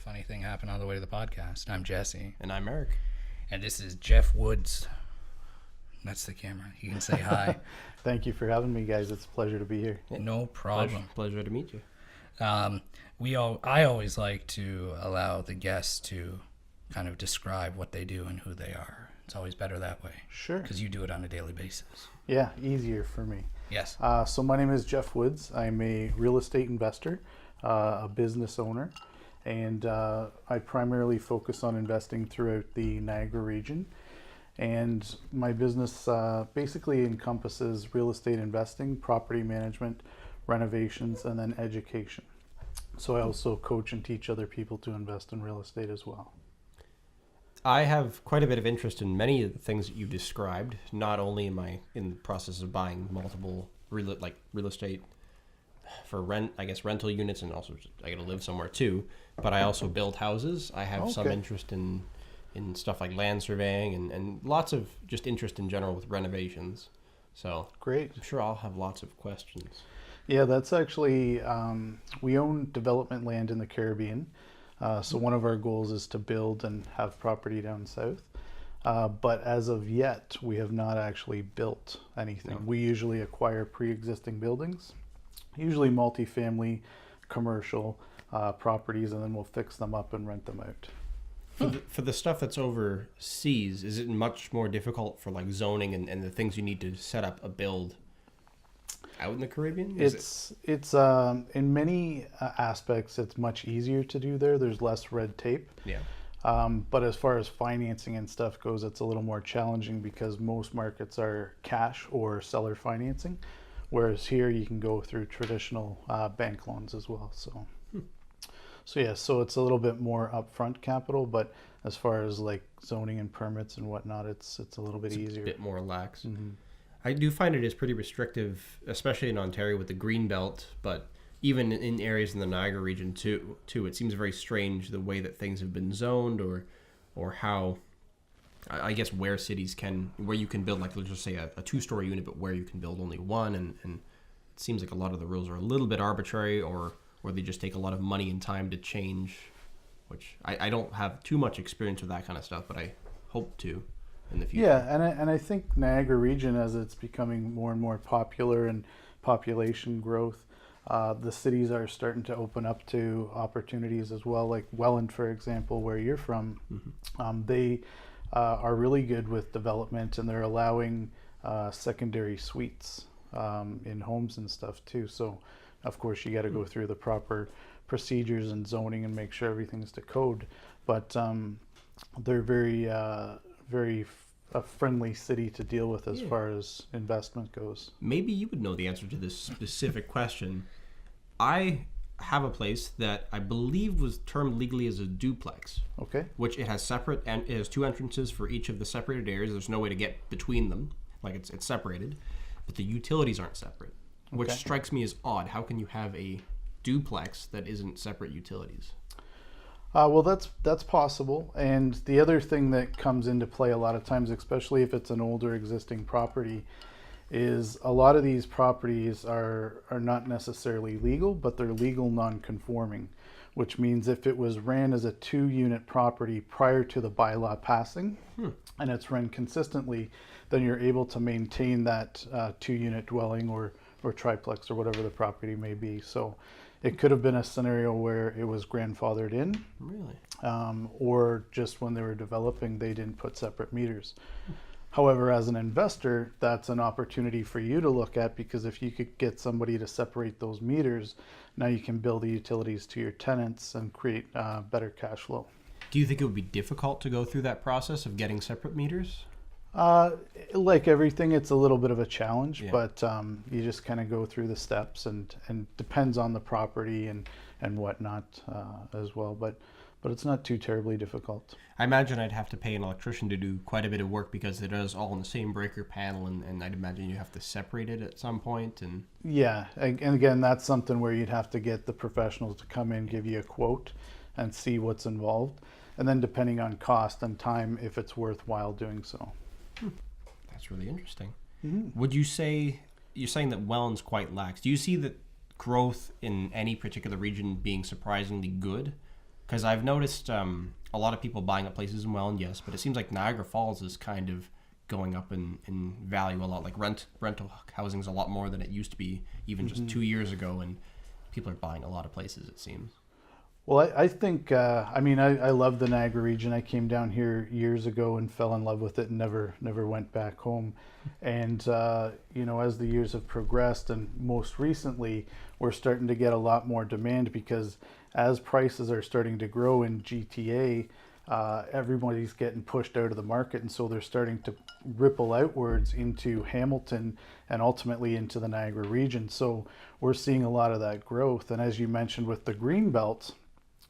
funny thing happened on the way to the podcast. I'm Jesse. And I'm Eric. And this is Jeff Woods. That's the camera. You can say hi. Thank you for having me, guys. It's a pleasure to be here. No problem. Pleasure to meet you. I always like to allow the guests to kind of describe what they do and who they are. It's always better that way. Sure. Because you do it on a daily basis. Yeah, easier for me. Yes. So my name is Jeff Woods. I'm a real estate investor, a business owner, and I primarily focus on investing throughout the Niagara region. And my business basically encompasses real estate investing, property management, renovations, and then education. So I also coach and teach other people to invest in real estate as well. I have quite a bit of interest in many of the things that you described. Not only am I in the process of buying multiple real estate for rental units, and also I got to live somewhere too. But I also build houses. I have some interest in stuff like land surveying and lots of just interest in general with renovations. So great. I'm sure I'll have lots of questions. Yeah, that's actually, we own development land in the Caribbean. So one of our goals is to build and have property down south. But as of yet, we have not actually built anything. No. We usually acquire pre-existing buildings, usually multifamily, commercial properties, and then we'll fix them up and rent them out. For the stuff that's overseas, is it much more difficult for like zoning and the things you need to set up a build out in the Caribbean? It's in many aspects it's much easier to do there. There's less red tape. Yeah. But as far as financing and stuff goes, it's a little more challenging because most markets are cash or seller financing, whereas here you can go through traditional bank loans as well. So it's a little bit more upfront capital, but as far as like zoning and permits and whatnot, it's a little bit easier. A bit more lax. Mm-hmm. I do find it is pretty restrictive, especially in Ontario with the green belt, but even in areas in the Niagara region too. It seems very strange the way that things have been zoned or how, I guess, where you can build, like let's just say a 2-story unit, but where you can build only one. And it seems like a lot of the rules are a little bit arbitrary or they just take a lot of money and time to change, which I don't have too much experience with that kind of stuff, but I hope to. In the future. Yeah, and I think Niagara region, as it's becoming more and more popular and population growth, the cities are starting to open up to opportunities as well. Like Welland, for example, where you're from, they are really good with development, and they're allowing secondary suites in homes and stuff too. So, of course, you got to go through the proper procedures and zoning and make sure everything's to code. But they're very a friendly city to deal with as far as investment goes. Maybe you would know the answer to this specific question. I have a place that I believe was termed legally as a duplex. Okay. Which it has it has 2 entrances for each of the separated areas. There's no way to get between them. Like it's separated. But the utilities aren't separate. Which strikes me as odd. How can you have a duplex that isn't separate utilities? Well, that's possible. And the other thing that comes into play a lot of times, especially if it's an older existing property, is a lot of these properties are not necessarily legal, but they're legal non-conforming, which means if it was ran as a 2-unit property prior to the bylaw passing, and it's run consistently, then you're able to maintain that 2-unit dwelling or triplex or whatever the property may be. So it could have been a scenario where it was grandfathered in. Really? Or just when they were developing, they didn't put separate meters. However, as an investor, that's an opportunity for you to look at, because if you could get somebody to separate those meters, now you can bill the utilities to your tenants and create better cash flow. Do you think it would be difficult to go through that process of getting separate meters? Like everything, it's a little bit of a challenge, but you just kind of go through the steps, and depends on the property and whatnot as well. But it's not too terribly difficult. I imagine I'd have to pay an electrician to do quite a bit of work because it is all in the same breaker panel, and I'd imagine you have to separate it at some point. And yeah, and again, that's something where you'd have to get the professionals to come in, give you a quote, and see what's involved, and then depending on cost and time, if it's worthwhile doing so. That's really interesting. Mm-hmm. Would you say, you're saying that Welland's quite lax. Do you see that growth in any particular region being surprisingly good Because I've noticed a lot of people buying up places in Welland, yes, but it seems like Niagara Falls is kind of going up in value a lot. Like rental housing is a lot more than it used to be even just 2 years ago, and people are buying a lot of places, it seems. Well, I think, I love the Niagara region. I came down here years ago and fell in love with it and never went back home. And, as the years have progressed and most recently, we're starting to get a lot more demand because as prices are starting to grow in GTA, everybody's getting pushed out of the market. And so they're starting to ripple outwards into Hamilton and ultimately into the Niagara region. So we're seeing a lot of that growth. And as you mentioned with the green belts,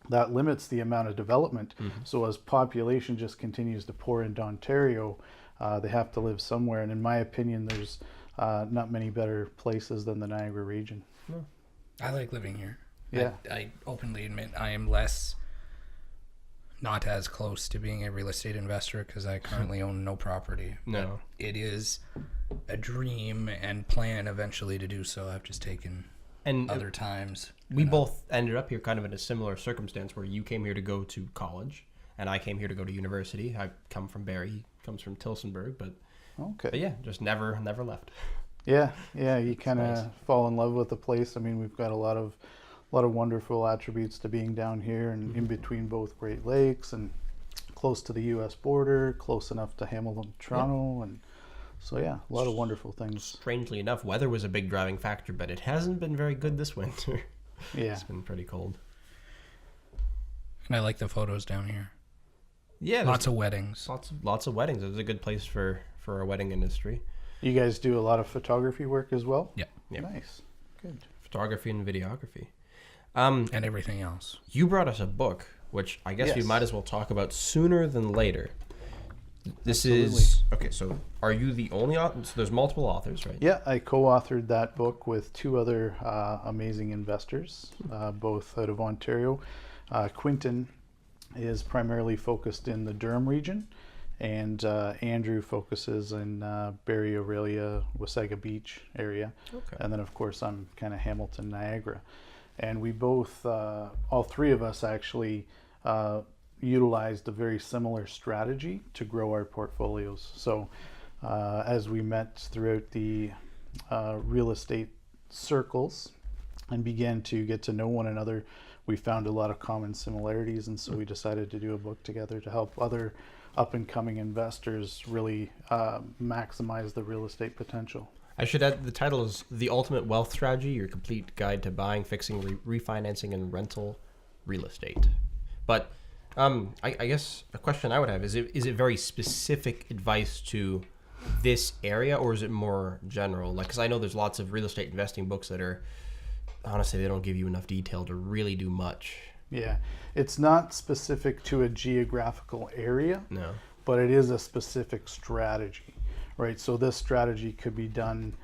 that limits the amount of development. So as population just continues to pour into Ontario, they have to live somewhere. And in my opinion, there's not many better places than the Niagara region. No. I like living here. Yeah. I openly admit I am not as close to being a real estate investor because I currently own no property. No. But it is a dream and plan eventually to do so. I've just taken other times. We both ended up here kind of in a similar circumstance where you came here to go to college and I came here to go to university. I come from Barrie, he comes from Tillsonburg, but yeah, just never left. Yeah, you kind of fall in love with the place. I mean, we've got a lot of wonderful attributes to being down here and in between both Great Lakes and close to the U.S. border, close enough to Hamilton, Toronto, and so yeah, a lot of wonderful things. Strangely enough, weather was a big driving factor, but it hasn't been very good this winter. Yeah, it's been pretty cold. And I like the photos down here. Yeah, lots of weddings. Lots of weddings. It's a good place for our wedding industry. You guys do a lot of photography work as well? Yeah. Nice. Good. Photography and videography. And everything else. You brought us a book, which I guess we might as well talk about sooner than later. This is... Okay, so are you the only author? So there's multiple authors, right? Yeah, I co-authored that book with two other amazing investors, both out of Ontario. Quinton is primarily focused in the Durham region, and Andrew focuses in Barrie, Aurelia, Wasaga Beach area. Okay. And then, of course, I'm kind of Hamilton, Niagara. And we both, all three of us actually, utilized a very similar strategy to grow our portfolios. So as we met throughout the real estate circles and began to get to know one another, we found a lot of common similarities, and so we decided to do a book together to help other up-and-coming investors really maximize the real estate potential. I should add the title is The Ultimate Wealth Strategy, Your Complete Guide to Buying, Fixing, Refinancing, and Rental Real Estate. But I guess a question I would have is it very specific advice to this area, or is it more general? Like, because I know there's lots of real estate investing books that are, honestly, they don't give you enough detail to really do much. Yeah, it's not specific to a geographical area, No. but it is a specific strategy, right? So this strategy could be done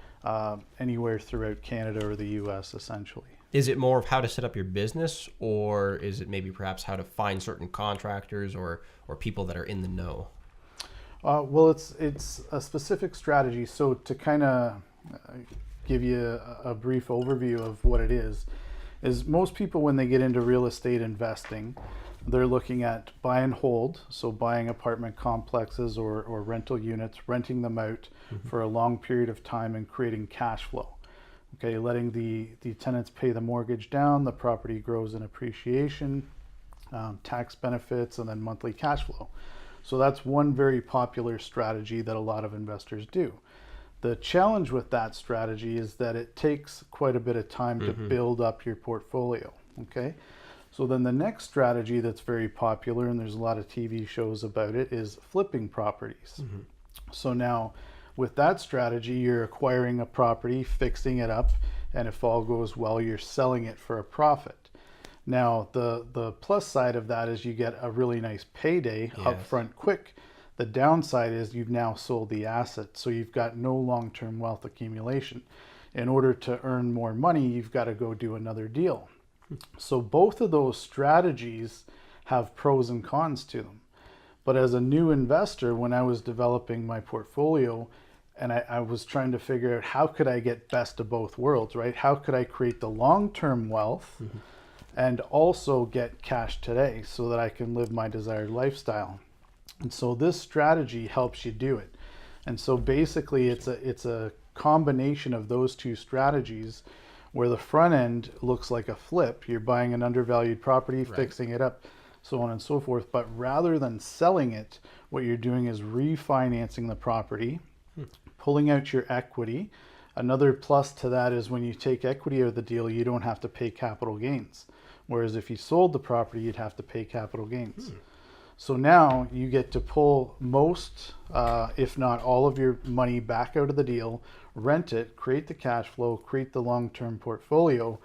anywhere throughout Canada or the U.S. essentially. Is it more of how to set up your business, or is it maybe perhaps how to find certain contractors or people that are in the know? Well, it's a specific strategy. So to kind of give you a brief overview of what it is most people, when they get into real estate investing, they're looking at buy and hold, so buying apartment complexes or rental units, renting them out for a long period of time and creating cash flow. Okay, letting the tenants pay the mortgage down, the property grows in appreciation, tax benefits, and then monthly cash flow. So that's one very popular strategy that a lot of investors do. The challenge with that strategy is that it takes quite a bit of time to build up your portfolio, okay? So then the next strategy that's very popular, and there's a lot of TV shows about it, is flipping properties. So now with that strategy, you're acquiring a property, fixing it up, and if all goes well, you're selling it for a profit. Now, the plus side of that is you get a really nice payday upfront quick. The downside is you've now sold the asset, so you've got no long-term wealth accumulation. In order to earn more money, you've got to go do another deal. So both of those strategies have pros and cons to them. But as a new investor, when I was developing my portfolio, and I was trying to figure out how could I get best of both worlds, right? How could I create the long-term wealth and also get cash today so that I can live my desired lifestyle. And so this strategy helps you do it. And so basically it's a combination of those two strategies where the front end looks like a flip. You're buying an undervalued property, Right. fixing it up, so on and so forth. But rather than selling it, what you're doing is refinancing the property, pulling out your equity. Another plus to that is when you take equity out of the deal, you don't have to pay capital gains. Whereas if you sold the property, you'd have to pay capital gains. So now you get to pull most, if not all of your money back out of the deal, rent it, create the cash flow, create the long-term portfolio,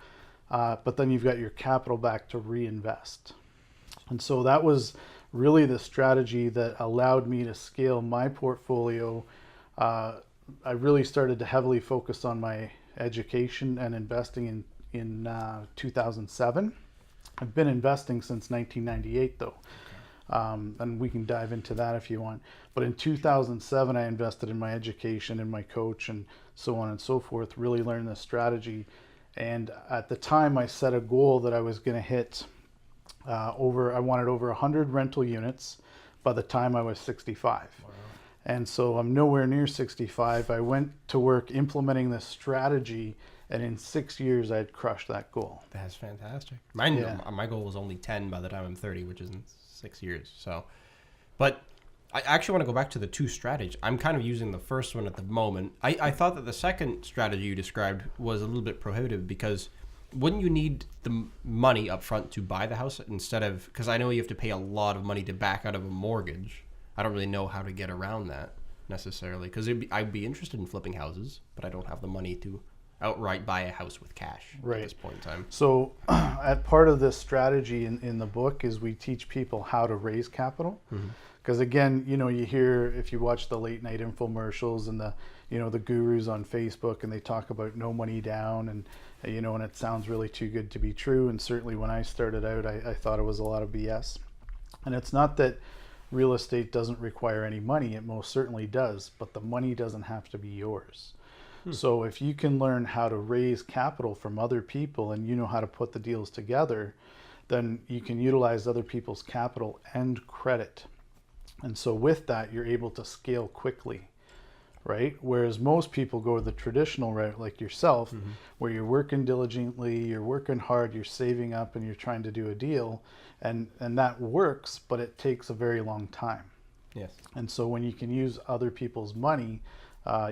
but then you've got your capital back to reinvest. And so that was really the strategy that allowed me to scale my portfolio. I really started to heavily focus on my education and investing in 2007. I've been investing since 1998 though. And we can dive into that if you want. But in 2007, I invested in my education and my coach and so on and so forth, really learned this strategy. And at the time, I set a goal that I was going to hit I wanted over 100 rental units by the time I was 65. Wow. And so I'm nowhere near 65. I went to work implementing this strategy, and in 6 years, I'd crushed that goal. That's fantastic. My goal was only 10 by the time I'm 30, which is in 6 years. So, but I actually want to go back to the two strategies. I'm kind of using the first one at the moment. I thought that the second strategy you described was a little bit prohibitive because wouldn't you need the money up front to buy the house instead of, because I know you have to pay a lot of money to back out of a mortgage. I don't really know how to get around that necessarily because I'd be interested in flipping houses, but I don't have the money to outright buy a house with cash at this point in time. So at part of this strategy in the book is we teach people how to raise capital. Because again, you hear, if you watch the late night infomercials and the gurus on Facebook, and they talk about no money down and it sounds really too good to be true. And certainly when I started out, I thought it was a lot of BS. And it's not that real estate doesn't require any money. It most certainly does, but the money doesn't have to be yours. So if you can learn how to raise capital from other people and you know how to put the deals together, then you can utilize other people's capital and credit. And so with that, you're able to scale quickly, right? Whereas most people go the traditional route like yourself, where you're working diligently, you're working hard, you're saving up, and you're trying to do a deal. And that works, but it takes a very long time. Yes. And so when you can use other people's money,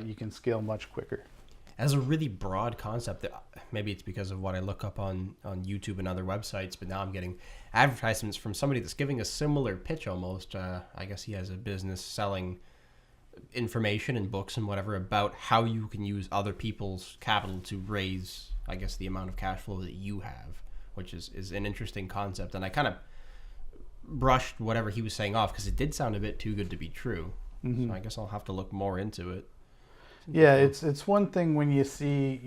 you can scale much quicker. As a really broad concept, that maybe it's because of what I look up on YouTube and other websites, but now I'm getting advertisements from somebody that's giving a similar pitch almost. I guess he has a business selling information and books and whatever about how you can use other people's capital to raise, I guess, the amount of cash flow that you have, which is an interesting concept. And I kind of brushed whatever he was saying off because it did sound a bit too good to be true. So I guess I'll have to look more into it. Yeah, it's one thing when you see,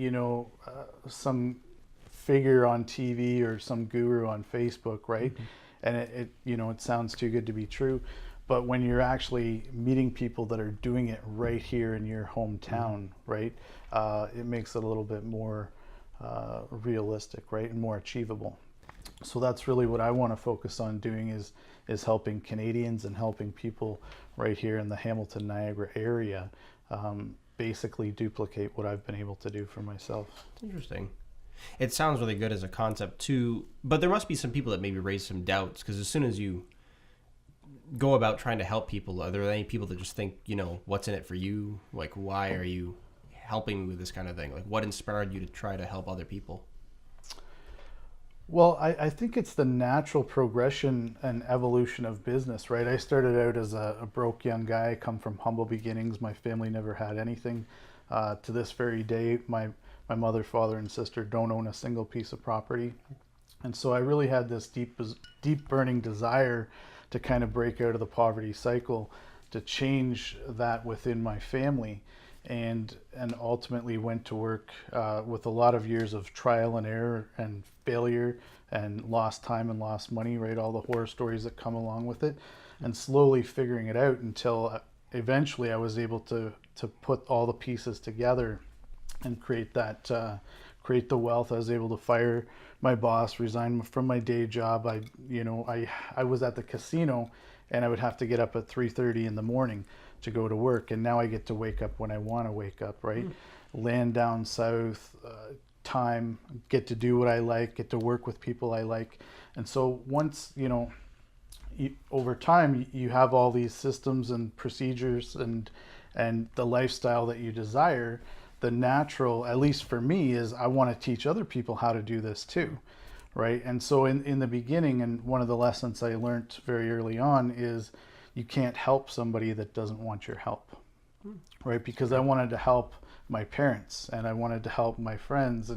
some figure on TV or some guru on Facebook, right? And it sounds too good to be true. But when you're actually meeting people that are doing it right here in your hometown, right, it makes it a little bit more realistic, right, and more achievable. So that's really what I want to focus on doing is helping Canadians and helping people right here in the Hamilton, Niagara area basically duplicate what I've been able to do for myself. It's interesting. It sounds really good as a concept too, but there must be some people that maybe raise some doubts because as soon as you go about trying to help people, are there any people that just think, what's in it for you? Like, why are you helping me with this kind of thing? Like, what inspired you to try to help other people? Well, I think it's the natural progression and evolution of business, right? I started out as a broke young guy. I come from humble beginnings. My family never had anything. To this very day, my mother, father, and sister don't own a single piece of property. And so I really had this deep burning desire to kind of break out of the poverty cycle, to change that within my family. And ultimately went to work with a lot of years of trial and error and failure and lost time and lost money, right? All the horror stories that come along with it, and slowly figuring it out until eventually I was able to put all the pieces together and create that create the wealth. I was able to fire my boss, resign from my day job. I was at the casino, and I would have to get up at 3:30 in the morning to go to work, and now I get to wake up when I want to wake up, right? Land down south, time, get to do what I like, get to work with people I like. And so once, over time, you have all these systems and procedures and the lifestyle that you desire. The natural, at least for me, is I want to teach other people how to do this too, right? And so in the beginning, and one of the lessons I learned very early on is you can't help somebody that doesn't want your help, right? Because I wanted to help my parents and I wanted to help my friends,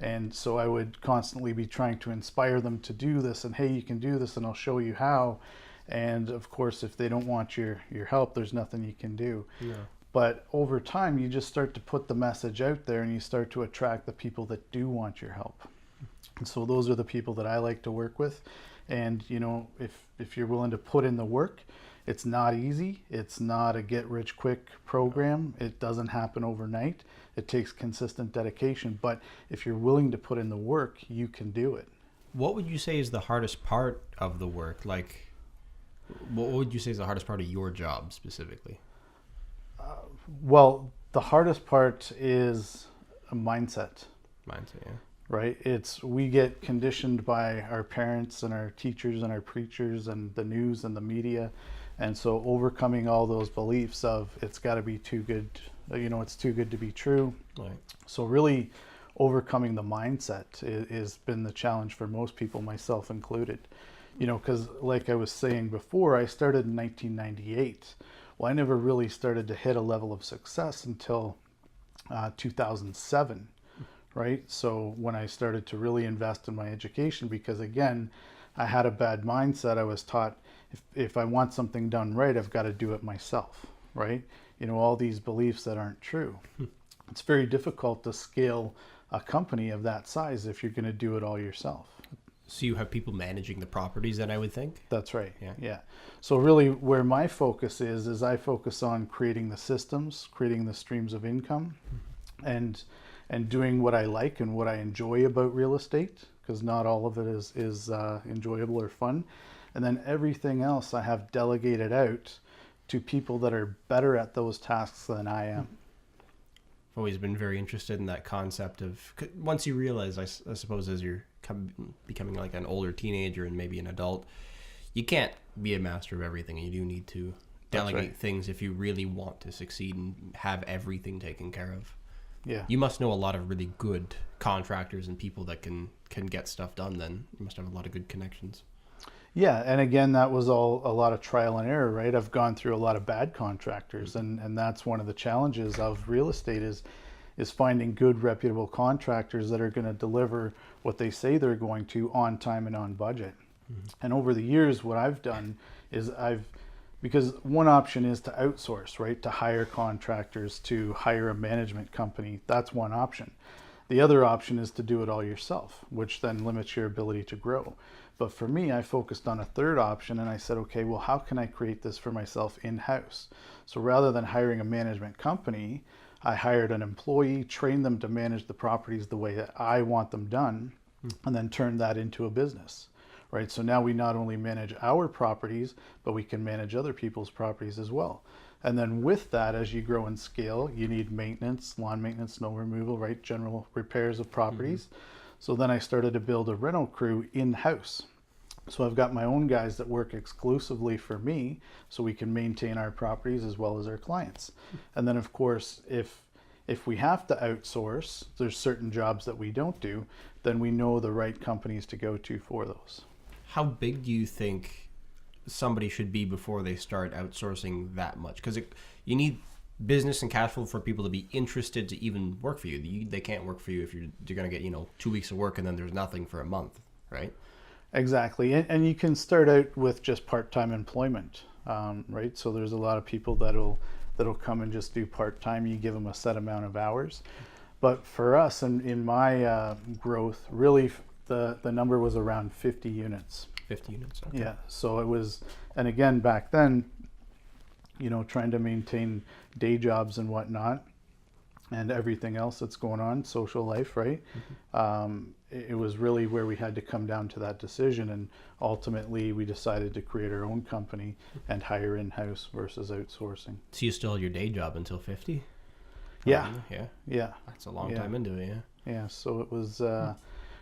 and so I would constantly be trying to inspire them to do this, and hey, you can do this and I'll show you how. And of course, if they don't want your help, there's nothing you can do. Yeah. But over time, you just start to put the message out there and you start to attract the people that do want your help. And so those are the people that I like to work with. And if you're willing to put in the work, it's not easy. It's not a get rich quick program. It doesn't happen overnight. It takes consistent dedication. But if you're willing to put in the work, you can do it. What would you say is the hardest part of the work? Like, what would you say is the hardest part of your job specifically? Well, the hardest part is a mindset. Mindset, yeah. Right? We get conditioned by our parents and our teachers and our preachers and the news and the media. And so overcoming all those beliefs of it's got to be too good, it's too good to be true. Right. So really overcoming the mindset has been the challenge for most people, myself included. Because like I was saying before, I started in 1998. Well, I never really started to hit a level of success until 2007, right? So when I started to really invest in my education, because again, I had a bad mindset. I was taught if I want something done right, I've got to do it myself, right? All these beliefs that aren't true. It's very difficult to scale a company of that size if you're going to do it all yourself. So you have people managing the properties then, I would think? That's right. Yeah. So really where my focus is I focus on creating the systems, creating the streams of income, and doing what I like and what I enjoy about real estate, because not all of it is enjoyable or fun. And then everything else I have delegated out to people that are better at those tasks than I am. I've always been very interested in that concept of, once you realize, I suppose, as you're becoming like an older teenager and maybe an adult, you can't be a master of everything, and you do need to delegate things if you really want to succeed and have everything taken care of. Yeah. You must know a lot of really good contractors and people that can get stuff done then. You must have a lot of good connections. Yeah, and again, that was all a lot of trial and error, right? I've gone through a lot of bad contractors, and that's one of the challenges of real estate is finding good, reputable contractors that are going to deliver what they say they're going to on time and on budget. Mm-hmm. And over the years, what I've done is because one option is to outsource, right? To hire contractors, to hire a management company. That's one option. The other option is to do it all yourself, which then limits your ability to grow. But for me, I focused on a third option, and I said, okay, well, how can I create this for myself in-house? So rather than hiring a management company, I hired an employee, trained them to manage the properties the way that I want them done, and then turned that into a business, right? So now we not only manage our properties, but we can manage other people's properties as well. And then with that, as you grow and scale, you need maintenance, lawn maintenance, snow removal, right? General repairs of properties. Mm-hmm. So then I started to build a rental crew in-house. So I've got my own guys that work exclusively for me so we can maintain our properties as well as our clients. And then of course, if we have to outsource, there's certain jobs that we don't do, then we know the right companies to go to for those. How big do you think somebody should be before they start outsourcing that much? Because you need business and cash flow for people to be interested to even work for you. They can't work for you if you're going to get 2 weeks of work and then there's nothing for a month, right? Exactly. And you can start out with just part-time employment, right? So there's a lot of people that'll come and just do part-time. You give them a set amount of hours. But for us, in my growth, really the number was around 50 units. 50 units, okay. Yeah. So it was, and again, back then, trying to maintain day jobs and whatnot, and everything else that's going on, social life, right? It was really where we had to come down to that decision, and ultimately we decided to create our own company and hire in-house versus outsourcing. So you still had your day job until 50? Yeah, Yeah. yeah, That's a long Yeah. time into it, yeah. yeah. So it was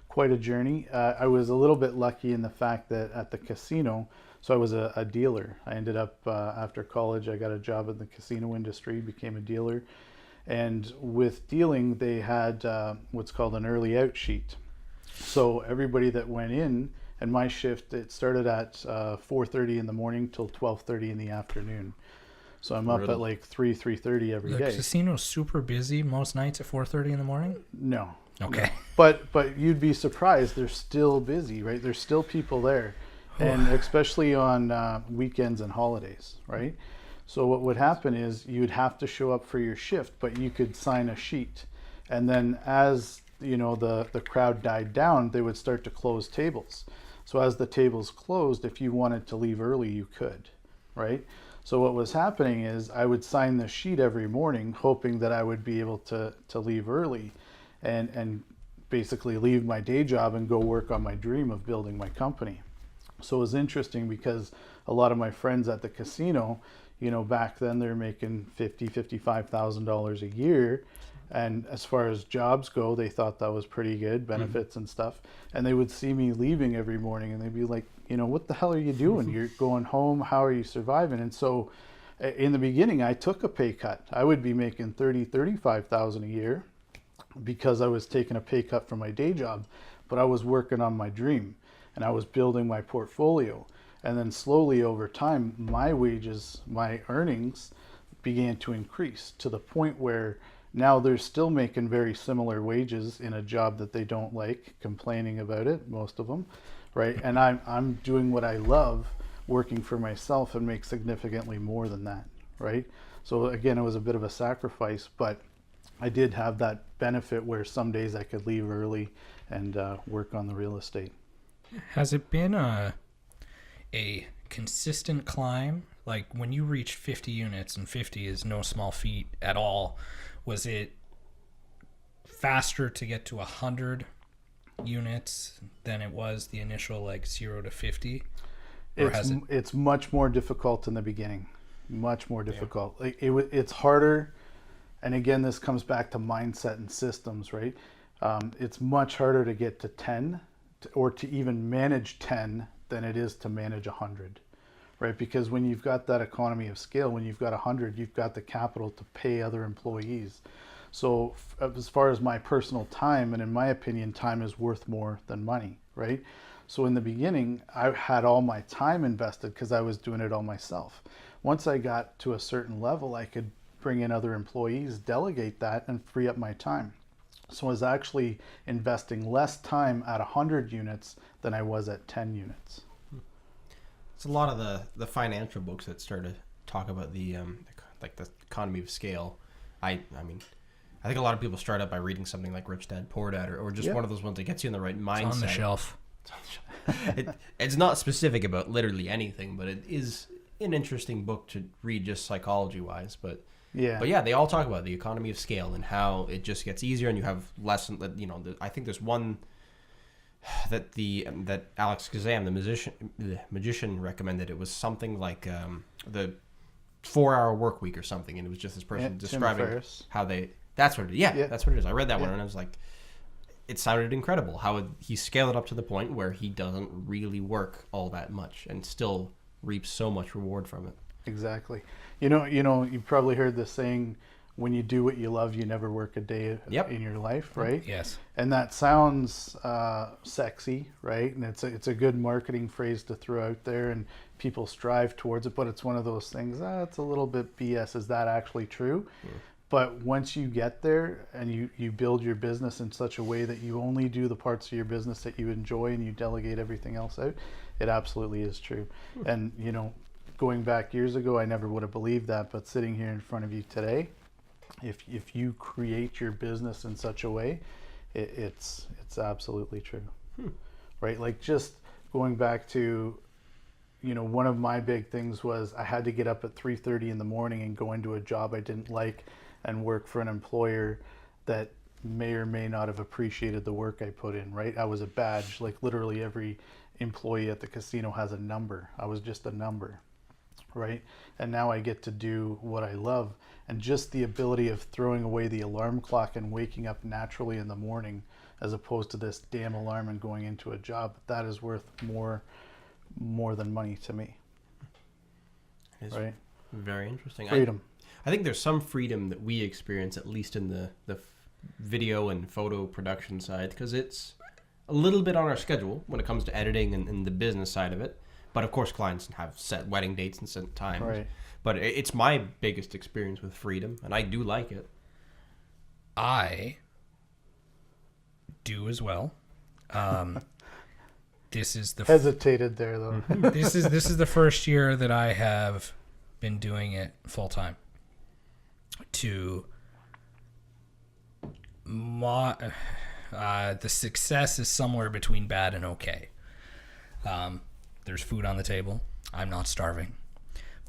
quite a journey. I was a little bit lucky in the fact that at the casino, so I was a dealer. I ended up after college, I got a job in the casino industry, became a dealer. And with dealing, they had what's called an early out sheet. So everybody that went in, and my shift, it started at 4:30 in the morning till 12:30 in the afternoon. So I'm up Brutal. at like 3:30 every The day. casino's super busy most nights at 4:30 in the morning. No. Okay. But you'd be surprised. They're still busy, right? There's still people there, and especially on weekends and holidays, right? So what would happen is you'd have to show up for your shift, but you could sign a sheet, and then as you know the crowd died down, they would start to close tables. So as the tables closed, if you wanted to leave early, you could, right? So what was happening is I would sign the sheet every morning, hoping that I would be able to leave early, and basically leave my day job and go work on my dream of building my company. So it was interesting because a lot of my friends at the casino, you know, back then they're making $55,000 a year, and as far as jobs go, they thought that was pretty good, benefits and stuff. And they would see me leaving every morning, and they'd be like, you know, what the hell are you doing? You're going home. How are you surviving? And so, in the beginning, I took a pay cut. I would be making $35,000 a year because I was taking a pay cut from my day job, but I was working on my dream and I was building my portfolio. And then slowly over time, my wages, my earnings began to increase to the point where now they're still making very similar wages in a job that they don't like, complaining about it, most of them, right? And I'm doing what I love, working for myself, and make significantly more than that, right? So again, it was a bit of a sacrifice, but I did have that benefit where some days I could leave early and work on the real estate. Has it been a consistent climb? Like when you reach 50 units, and 50 is no small feat at all, was it faster to get to 100 units than it was the initial like 0 to 50? Or It's much more difficult in the beginning, much more difficult. Like it's harder. And again, this comes back to mindset and systems, right? It's much harder to get to 10 or to even manage 10 than it is to manage 100, right? Because when you've got that economy of scale, when you've got 100, you've got the capital to pay other employees. So as far as my personal time, and in my opinion, time is worth more than money, right? So in the beginning, I had all my time invested because I was doing it all myself. Once I got to a certain level, I could bring in other employees, delegate that, and free up my time. So I was actually investing less time at 100 units than I was at 10 units. It's a lot of the financial books that start to talk about the like the economy of scale. I mean, I think a lot of people start out by reading something like Rich Dad Poor Dad, or just one of those ones that gets you in the right mindset. It's on the shelf. It's not specific about literally anything, but it is an interesting book to read just psychology wise. But yeah, they all talk about the economy of scale and how it just gets easier, and you have less. You know, I think there's one that that Alex Kazam, the magician, recommended. It was something like the 4-hour work week or something, and it was just this person describing how they. That's what it is. Yeah, that's what it is. I read that one and I was like, it sounded incredible how he scaled it up to the point where he doesn't really work all that much and still reaps so much reward from it. Exactly. You know, you've probably heard the saying, when you do what you love, you never work a day in your life, right? Yes. And that sounds sexy, right? And it's a good marketing phrase to throw out there, and people strive towards it, but it's one of those things, it's a little bit BS. Is that actually true? But once you get there and you build your business in such a way that you only do the parts of your business that you enjoy and you delegate everything else out, it absolutely is true. And, you know, going back years ago, I never would have believed that, but sitting here in front of you today, if you create your business in such a way, it's absolutely true. Right? Like, just going back to, you know, one of my big things was I had to get up at 3:30 in the morning and go into a job I didn't like, and work for an employer that may or may not have appreciated the work I put in, right? I was a badge. Like literally every employee at the casino has a number. I was just a number, right? And now I get to do what I love. And just the ability of throwing away the alarm clock and waking up naturally in the morning, as opposed to this damn alarm and going into a job, that is worth more than money to me. It's right? very interesting. Freedom. I think there's some freedom that we experience, at least in the video and photo production side, because it's a little bit on our schedule when it comes to editing and the business side of it. But of course, clients have set wedding dates and set times. Right. But it's my biggest experience with freedom, and I do like it. I do as well. This is the Hesitated there though. this is the first year that I have been doing it full time. The success is somewhere between bad and okay. There's food on the table. I'm not starving,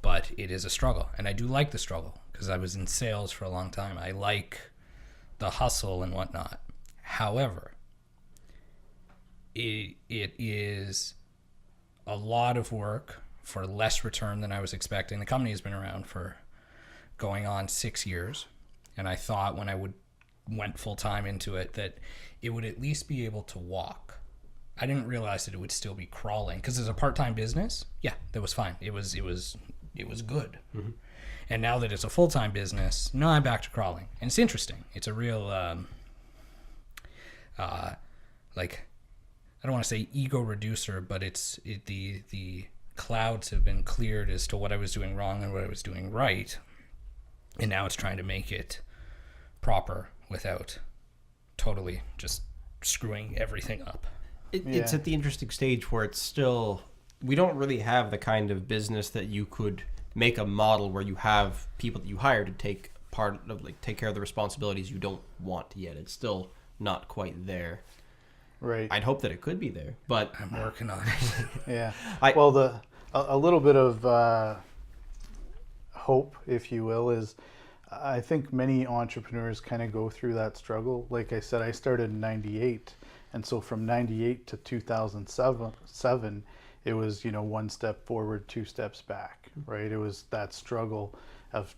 but it is a struggle, and I do like the struggle because I was in sales for a long time. I like the hustle and whatnot. However, it is a lot of work for less return than I was expecting. The company has been around for going on 6 years, and I thought when I went full time into it that it would at least be able to walk. I didn't realize that it would still be crawling, because as a part-time business, yeah, that was fine. It was good. Mm-hmm. And now that it's a full-time business, now I'm back to crawling, and it's interesting. It's a real I don't want to say ego reducer, but the clouds have been cleared as to what I was doing wrong and what I was doing right, and now it's trying to make it proper without totally just screwing everything up. It's at the interesting stage where it's still, we don't really have the kind of business that you could make a model where you have people that you hire to take care of the responsibilities you don't want yet. It's still not quite there. Right. I'd hope that it could be there, but I'm working on it. Yeah. A little bit of hope, if you will, is I think many entrepreneurs kind of go through that struggle. Like I said, I started in 98. And so from 98 to 2007, it was, one step forward, two steps back, right? It was that struggle of,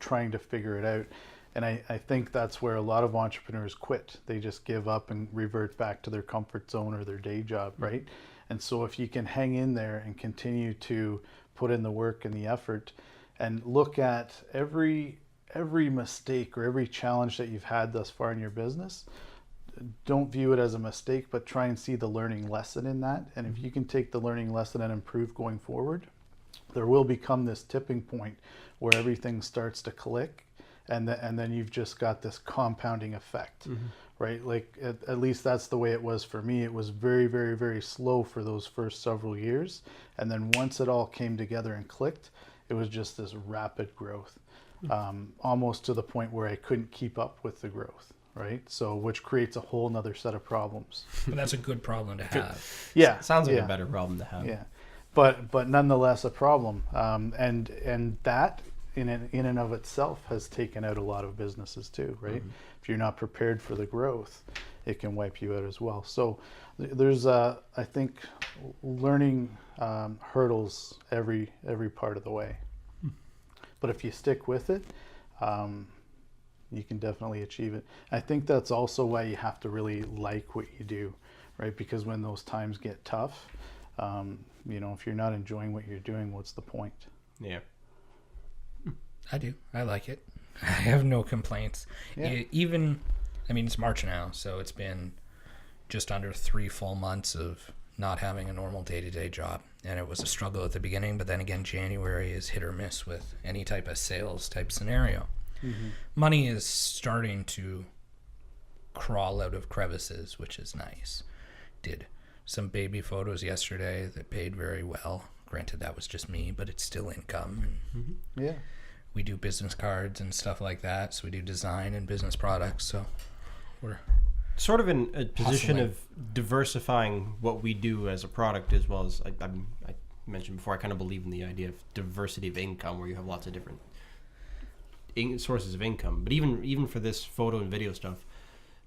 trying to figure it out. And I think that's where a lot of entrepreneurs quit. They just give up and revert back to their comfort zone or their day job, right? And so if you can hang in there and continue to put in the work and the effort and look at every mistake or every challenge that you've had thus far in your business, don't view it as a mistake, but try and see the learning lesson in that. And if you can take the learning lesson and improve going forward, there will become this tipping point where everything starts to click. And then you've just got this compounding effect, right? Like at least that's the way it was for me. It was very, very, very slow for those first several years. And then once it all came together and clicked, it was just this rapid growth, almost to the point where I couldn't keep up with the growth, right? So which creates a whole nother set of problems. But that's a good problem to have. Yeah. Sounds like a better problem to have. Yeah. But nonetheless a problem. And that in and of itself has taken out a lot of businesses too, right? If you're not prepared for the growth, it can wipe you out as well. So there's I think learning hurdles every part of the way. But if you stick with it, you can definitely achieve it. I think that's also why you have to really like what you do, right? Because when those times get tough, if you're not enjoying what you're doing, what's the point? Yeah. I do. I like it. I have no complaints. Yeah. It's March now, so it's been just under 3 full months of not having a normal day-to-day job. And it was a struggle at the beginning, but then again, January is hit or miss with any type of sales type scenario. Money is starting to crawl out of crevices, which is nice. Did some baby photos yesterday that paid very well. Granted, that was just me, but it's still income. Yeah. We do business cards and stuff like that. So we do design and business products. So we're sort of in a position hustling. of diversifying what we do as a product, as well as I mentioned before, I kind of believe in the idea of diversity of income, where you have lots of different sources of income. But even for this photo and video stuff,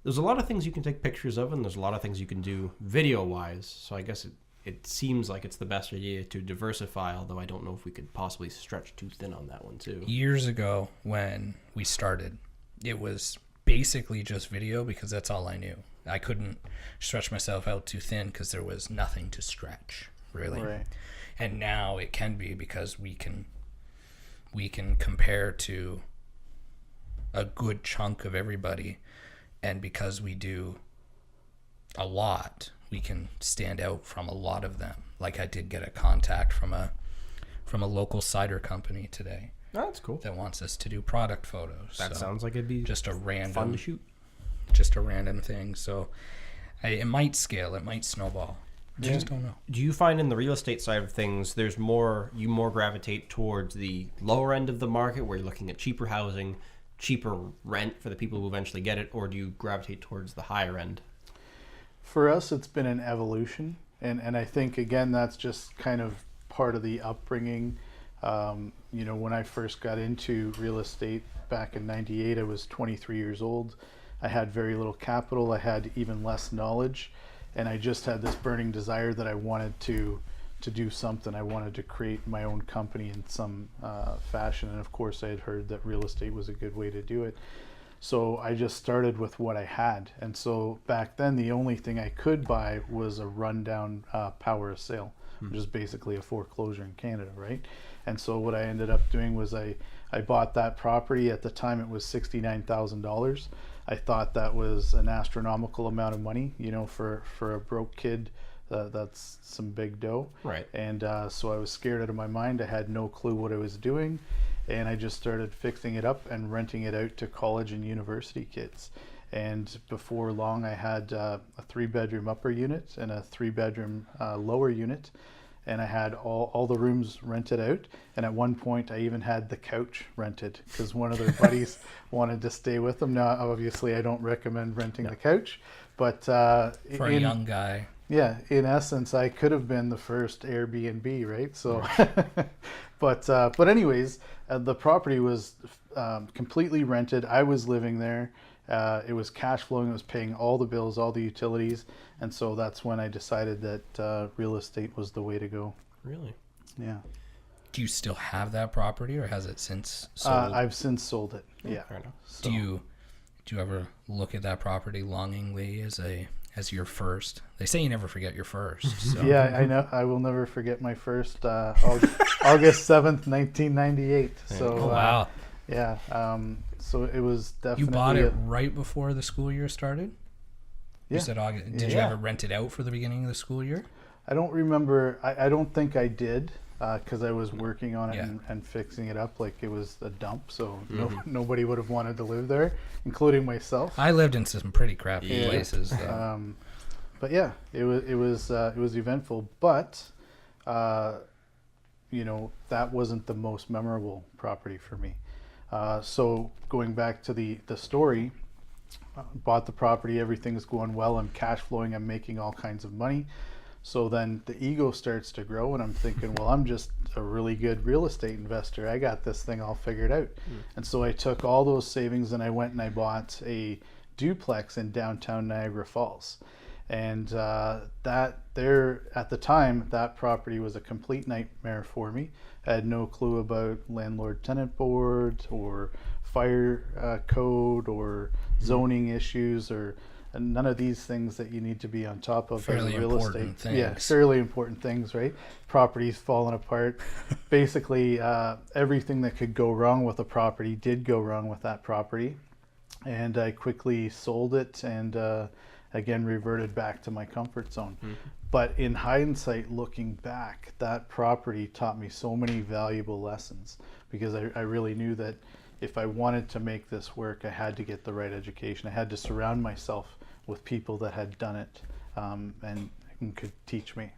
there's a lot of things you can take pictures of, and there's a lot of things you can do video-wise. So I guess it seems like it's the best idea to diversify, although I don't know if we could possibly stretch too thin on that one too. Years ago when we started, it was basically just video because that's all I knew. I couldn't stretch myself out too thin because there was nothing to stretch, really. Right. And now it can be because we can compare to a good chunk of everybody, and because we do a lot, we can stand out from a lot of them. Like I did get a contact from a local cider company today. Oh, that's cool. That wants us to do product photos. That sounds like it'd be just a random fun to shoot. Just a random thing. So it might scale, it might snowball. I just don't know. Do you find in the real estate side of things, you more gravitate towards the lower end of the market where you're looking at cheaper housing, cheaper rent for the people who eventually get it, or do you gravitate towards the higher end? For us, it's been an evolution, and I think again that's just kind of part of the upbringing. When I first got into real estate back in '98, I was 23 years old. I had very little capital. I had even less knowledge, and I just had this burning desire that I wanted to do something. I wanted to create my own company in some fashion, and of course I had heard that real estate was a good way to do it. So I just started with what I had, and so back then the only thing I could buy was a rundown power of sale, which is basically a foreclosure in Canada, right? And so what I ended up doing was I bought that property. At the time it was $69,000. I thought that was an astronomical amount of money, for a broke kid. That's some big dough. Right. And so I was scared out of my mind. I had no clue what I was doing. And I just started fixing it up and renting it out to college and university kids. And before long, I had a 3-bedroom upper unit and a 3-bedroom lower unit. And I had all the rooms rented out. And at one point, I even had the couch rented because one of their buddies wanted to stay with them. Now, obviously, I don't recommend renting the couch. But for a young guy. Yeah, in essence, I could have been the first Airbnb, right? So, but anyways, the property was completely rented. I was living there. It was cash flowing. It was paying all the bills, all the utilities, and so that's when I decided that real estate was the way to go. Really? Yeah. Do you still have that property, or has it since sold? I've since sold it. Yeah. Fair enough. So, Do you ever look at that property longingly as your first? They say you never forget your first. So. Yeah, I know. I will never forget my first August 7th, 1998. So Oh, wow. yeah. So it was definitely. You bought it right before the school year started? Yeah. You said August. Did you ever rent it out for the beginning of the school year? I don't remember. I don't think I did because I was working on it Yeah. and fixing it up like it was a dump. So nobody would have wanted to live there, including myself. I lived in some pretty crappy places. But yeah, it was eventful. But that wasn't the most memorable property for me. So going back to the story, bought the property, everything's going well, I'm cash flowing, I'm making all kinds of money. So then the ego starts to grow, and I'm thinking, well, I'm just a really good real estate investor. I got this thing all figured out. And so I took all those savings and I went and I bought a duplex in downtown Niagara Falls. And at the time, that property was a complete nightmare for me. I had no clue about landlord-tenant board or fire code or zoning issues or none of these things that you need to be on top of Fairly as a real important estate. things. Yeah, fairly important things, right? Properties falling apart. Basically, everything that could go wrong with a property did go wrong with that property. And I quickly sold it and again reverted back to my comfort zone. But in hindsight, looking back, that property taught me so many valuable lessons because I really knew that if I wanted to make this work, I had to get the right education. I had to surround myself with people that had done it and could teach me.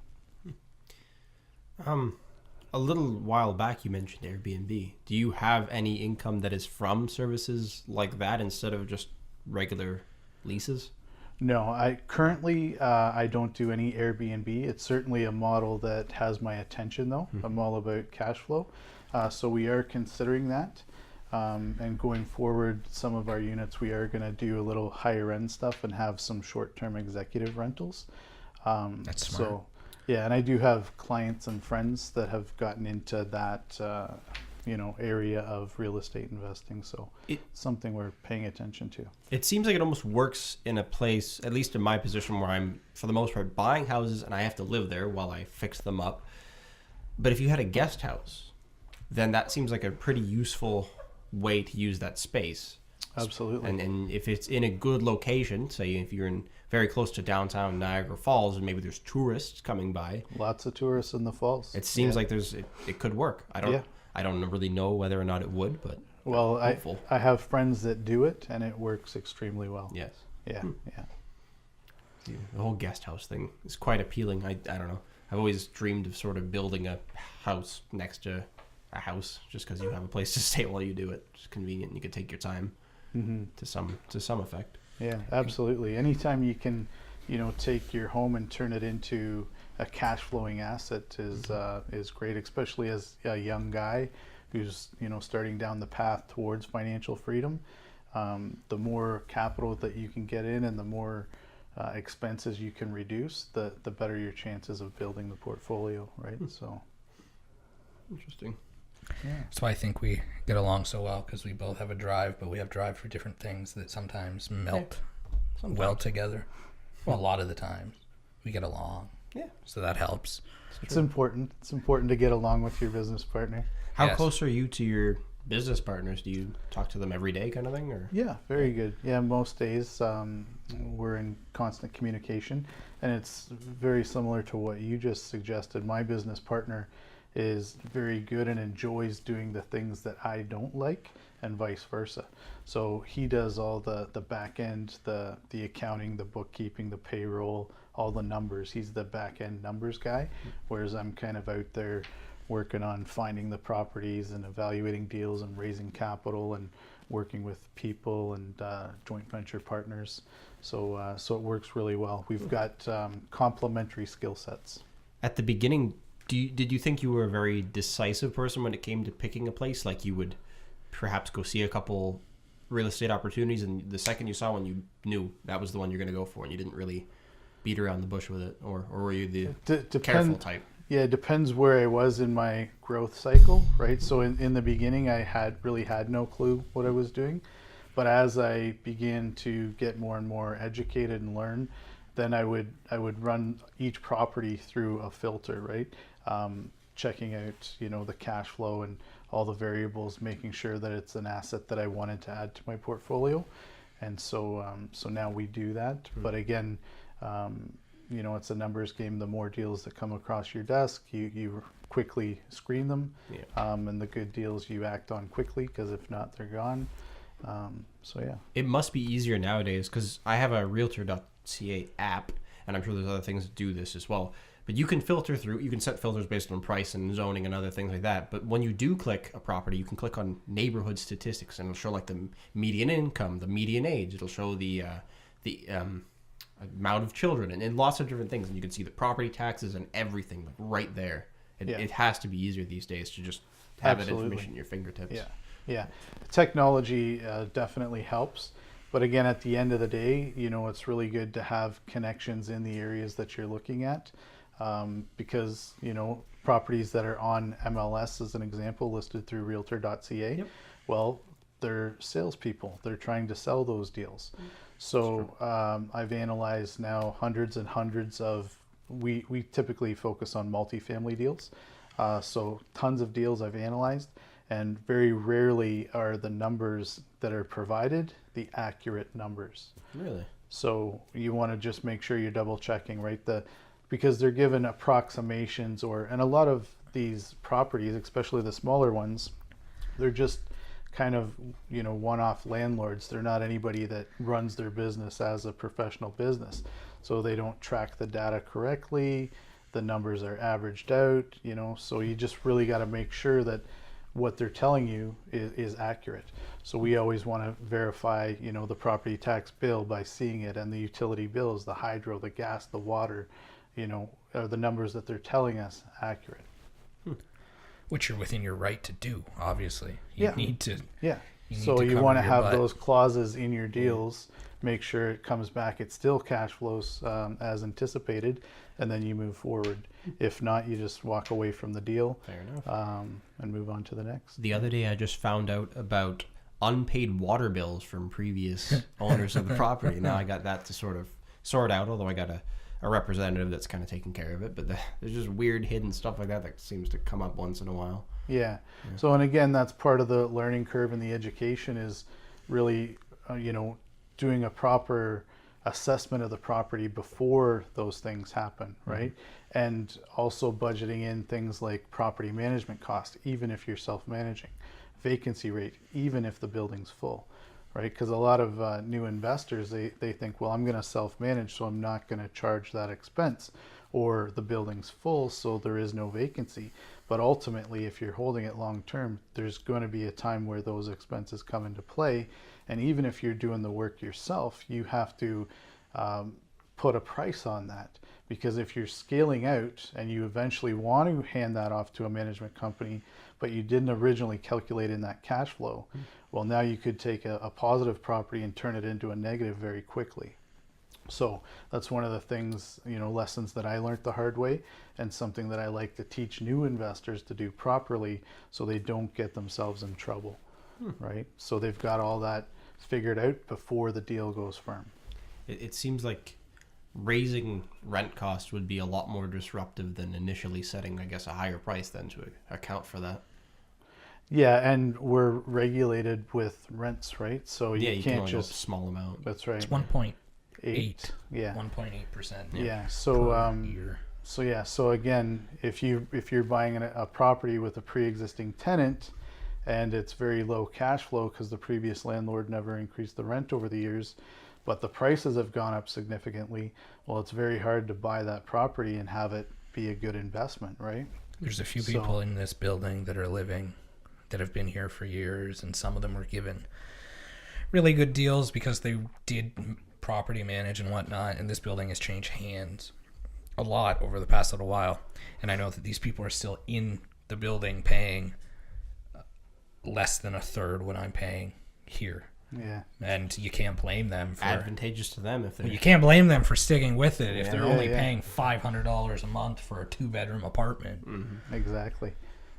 A little while back you mentioned Airbnb. Do you have any income that is from services like that instead of just regular leases? No, I currently I don't do any Airbnb. It's certainly a model that has my attention though. I'm all about cash flow. So we are considering that. And going forward, some of our units, we are going to do a little higher end stuff and have some short-term executive rentals. That's smart. So, yeah, and I do have clients and friends that have gotten into that, area of real estate investing. So it's something we're paying attention to. It seems like it almost works in a place, at least in my position, where I'm, for the most part, buying houses and I have to live there while I fix them up. But if you had a guest house, then that seems like a pretty useful way to use that space. Absolutely. And if it's in a good location, say if you're in very close to downtown Niagara Falls and maybe there's tourists coming by. Lots of tourists in the falls. It seems like it could work. I don't really know whether or not it would, but well, hopeful. I have friends that do it and it works extremely well. Yes. Yeah. Yeah. The whole guest house thing is quite appealing. I don't know. I've always dreamed of sort of building a house next to a house just because you have a place to stay while you do it. It's convenient. You can take your time to some effect. Yeah, absolutely. Anytime you can, take your home and turn it into a cash flowing asset is great, especially as a young guy who's, starting down the path towards financial freedom. The more capital that you can get in and the more expenses you can reduce, the better your chances of building the portfolio, right? So interesting. Yeah. That's why I think we get along so well, because we both have a drive, but we have drive for different things that sometimes melt well together. Well, a lot of the time we get along. Yeah. So that helps. It's important. It's important to get along with your business partner. How Yes. close are you to your business partners? Do you talk to them every day kind of thing? Or Yeah, very good. Yeah, most days we're in constant communication, and it's very similar to what you just suggested. My business partner is very good and enjoys doing the things that I don't like, and vice versa. So he does all the back end, the accounting, the bookkeeping, the payroll, all the numbers. He's the back end numbers guy, whereas I'm kind of out there working on finding the properties and evaluating deals and raising capital and working with people and joint venture partners. So it works really well. We've got complementary skill sets. at the beginning, did you think you were a very decisive person when it came to picking a place? Like you would perhaps go see a couple real estate opportunities, and the second you saw one, you knew that was the one you're going to go for, and you didn't really beat around the bush with it, or were you the careful type? Yeah, it depends where I was in my growth cycle, right? So in the beginning, I had no clue what I was doing. But as I began to get more and more educated and learn, then I would run each property through a filter, right? Checking out, the cash flow and all the variables, making sure that it's an asset that I wanted to add to my portfolio. And so now we do that. Mm-hmm. But again, it's a numbers game. The more deals that come across your desk, you quickly screen them. Yeah. And the good deals you act on quickly, because if not, they're gone. It must be easier nowadays, because I have a realtor.ca app, and I'm sure there's other things that do this as well. But you can set filters based on price and zoning and other things like that. But when you do click a property, you can click on neighborhood statistics, and it'll show like the median income, the median age. It'll show the amount of children, and lots of different things. And you can see the property taxes and everything like right there. It has to be easier these days to just have that information at your fingertips. Yeah. Technology definitely helps. But again, at the end of the day, it's really good to have connections in the areas that you're looking at. Because, properties that are on MLS, as an example, listed through realtor.ca, yep. Well, they're salespeople. They're trying to sell those deals. So I've analyzed now hundreds and hundreds of, we typically focus on multifamily deals. So tons of deals I've analyzed, and very rarely are the numbers that are provided the accurate numbers. Really? So you want to just make sure you're double checking, right? Because they're given approximations, and a lot of these properties, especially the smaller ones, they're just kind of, one-off landlords. They're not anybody that runs their business as a professional business. So they don't track the data correctly. The numbers are averaged out, so you just really got to make sure that what they're telling you is accurate. So we always want to verify, the property tax bill by seeing it, and the utility bills, the hydro, the gas, the water, are the numbers that they're telling us accurate? which you're within your right to do. Obviously, you Yeah. need to. Yeah. You need So to you cover want to your have butt. those clauses in your deals, make sure it comes back, it still cash flows as anticipated, and then you move forward. If not, you just walk away from the deal Fair enough. and move on to the next. The other day, I just found out about unpaid water bills from previous owners of the property. Now I got that to sort of sort out, although I got a representative that's kind of taking care of it. But there's just weird hidden stuff like that seems to come up once in a while. Yeah. So, and again, that's part of the learning curve and the education is really, doing a proper assessment of the property before those things happen, right? And also budgeting in things like property management cost, even if you're self-managing, vacancy rate, even if the building's full, right? Because a lot of new investors, they think, well, I'm going to self-manage, so I'm not going to charge that expense, or the building's full, so there is no vacancy. But ultimately, if you're holding it long term, there's going to be a time where those expenses come into play. And even if you're doing the work yourself, you have to put a price on that. Because if you're scaling out and you eventually want to hand that off to a management company, but you didn't originally calculate in that cash flow, well, now you could take a positive property and turn it into a negative very quickly. So that's one of the things, lessons that I learned the hard way, and something that I like to teach new investors to do properly so they don't get themselves in trouble, right? So they've got all that figured out before the deal goes firm. It seems like raising rent costs would be a lot more disruptive than initially setting, I guess, a higher price then to account for that. Yeah, and we're regulated with rents, right? So you you can't can only go up just. a small amount. That's right. It's 1.8. Yeah. 1.8%. Yeah. So Year. So again, if you're buying a property with a pre-existing tenant, and it's very low cash flow because the previous landlord never increased the rent over the years, but the prices have gone up significantly, well, it's very hard to buy that property and have it be a good investment, right? There's a few So- people in this building that are living, that have been here for years, and some of them were given really good deals because they did property manage and whatnot, and this building has changed hands a lot over the past little while. And I know that these people are still in the building paying less than a third what I'm paying here. Yeah. And you can't blame them for Advantageous to them if they're... you can't blame them for sticking with it if Yeah. they're Yeah, only yeah. paying $500 a month for a 2-bedroom apartment. Exactly.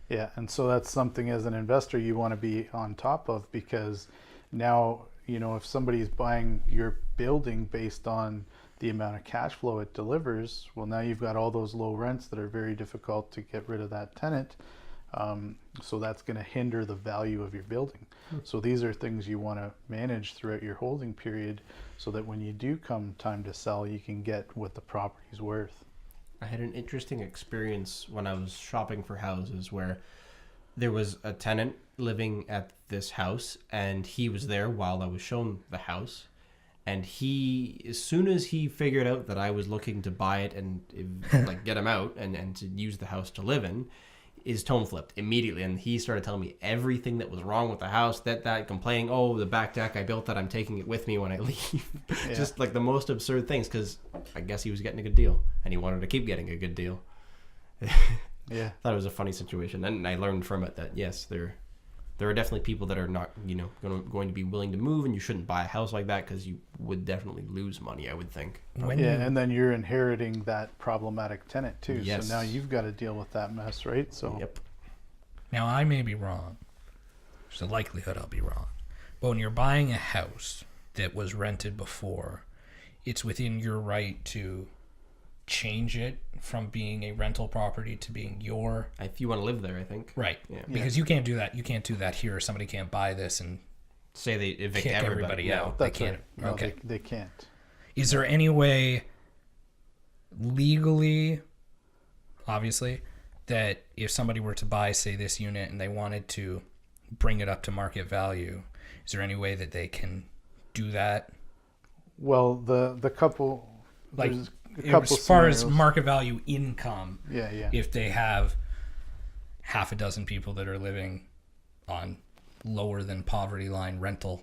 Yeah, and so that's something as an investor you want to be on top of, because now, if somebody's buying your building based on the amount of cash flow it delivers, well, now you've got all those low rents that are very difficult to get rid of that tenant. So that's going to hinder the value of your building. So these are things you want to manage throughout your holding period so that when you do come time to sell, you can get what the property's worth. I had an interesting experience when I was shopping for houses where there was a tenant living at this house, and he was there while I was shown the house. And he, as soon as he figured out that I was looking to buy it and like get him out and to use the house to live in, his tone flipped immediately, and he started telling me everything that was wrong with the house, that complaining, oh, the back deck, I built that, I'm taking it with me when I leave. Yeah. Just like the most absurd things, because I guess he was getting a good deal, and he wanted to keep getting a good deal. Yeah. Thought it was a funny situation, and I learned from it that yes, there are definitely people that are not going to be willing to move, and you shouldn't buy a house like that because you would definitely lose money, I would think. When Yeah, you- and then you're inheriting that problematic tenant too. Yes. So now you've got to deal with that mess, right? So Yep. Now, I may be wrong. There's a likelihood I'll be wrong. But when you're buying a house that was rented before, it's within your right to change it from being a rental property to being your... If you want to live there, I think. Right. Yeah. Because you can't do that. You can't do that here. Somebody can't buy this and Say they evict kick everybody. everybody out. that's They right. can't. No, Okay. they can't. Is there any way legally, obviously, that if somebody were to buy, say, this unit and they wanted to bring it up to market value, is there any way that they can do that? Well, the couple, Like, there's a couple as far as scenarios. market value income, Yeah. if they have half a dozen people that are living on lower than poverty line rental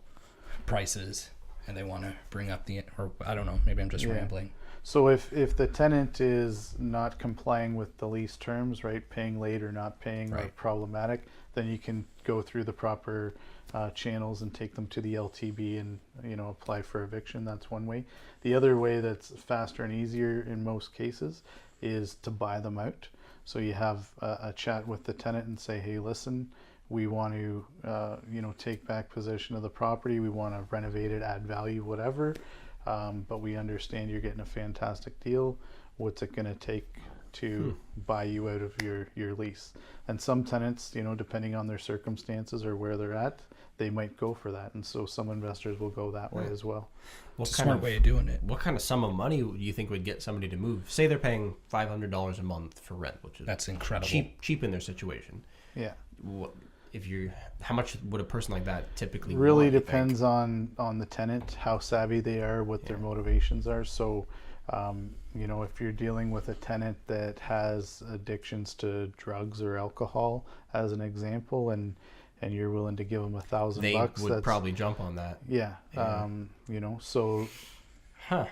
prices and they want to bring up the, or I don't know, maybe I'm just Yeah. rambling. So if the tenant is not complying with the lease terms, right, paying late or not paying or Right. problematic, then you can go through the proper channels and take them to the LTB and apply for eviction. That's one way. The other way that's faster and easier in most cases is to buy them out. So you have a chat with the tenant and say, hey, listen, we want to take back possession of the property. We want to renovate it, add value, whatever. But we understand you're getting a fantastic deal. What's it going to take to buy you out of your lease? And some tenants, depending on their circumstances or where they're at, they might go for that. And so some investors will go that way as well. What It's a smart way of doing it. What kind of sum of money do you think would get somebody to move? Say they're paying $500 a month for rent, which is That's incredible. cheap in their situation. Yeah. How much would a person like that typically Really want, you think? depends on the tenant, how savvy they are, what their motivations are. So, if you're dealing with a tenant that has addictions to drugs or alcohol, as an example, and you're willing to give them $1,000, They would that's probably jump on that. yeah. Yeah. So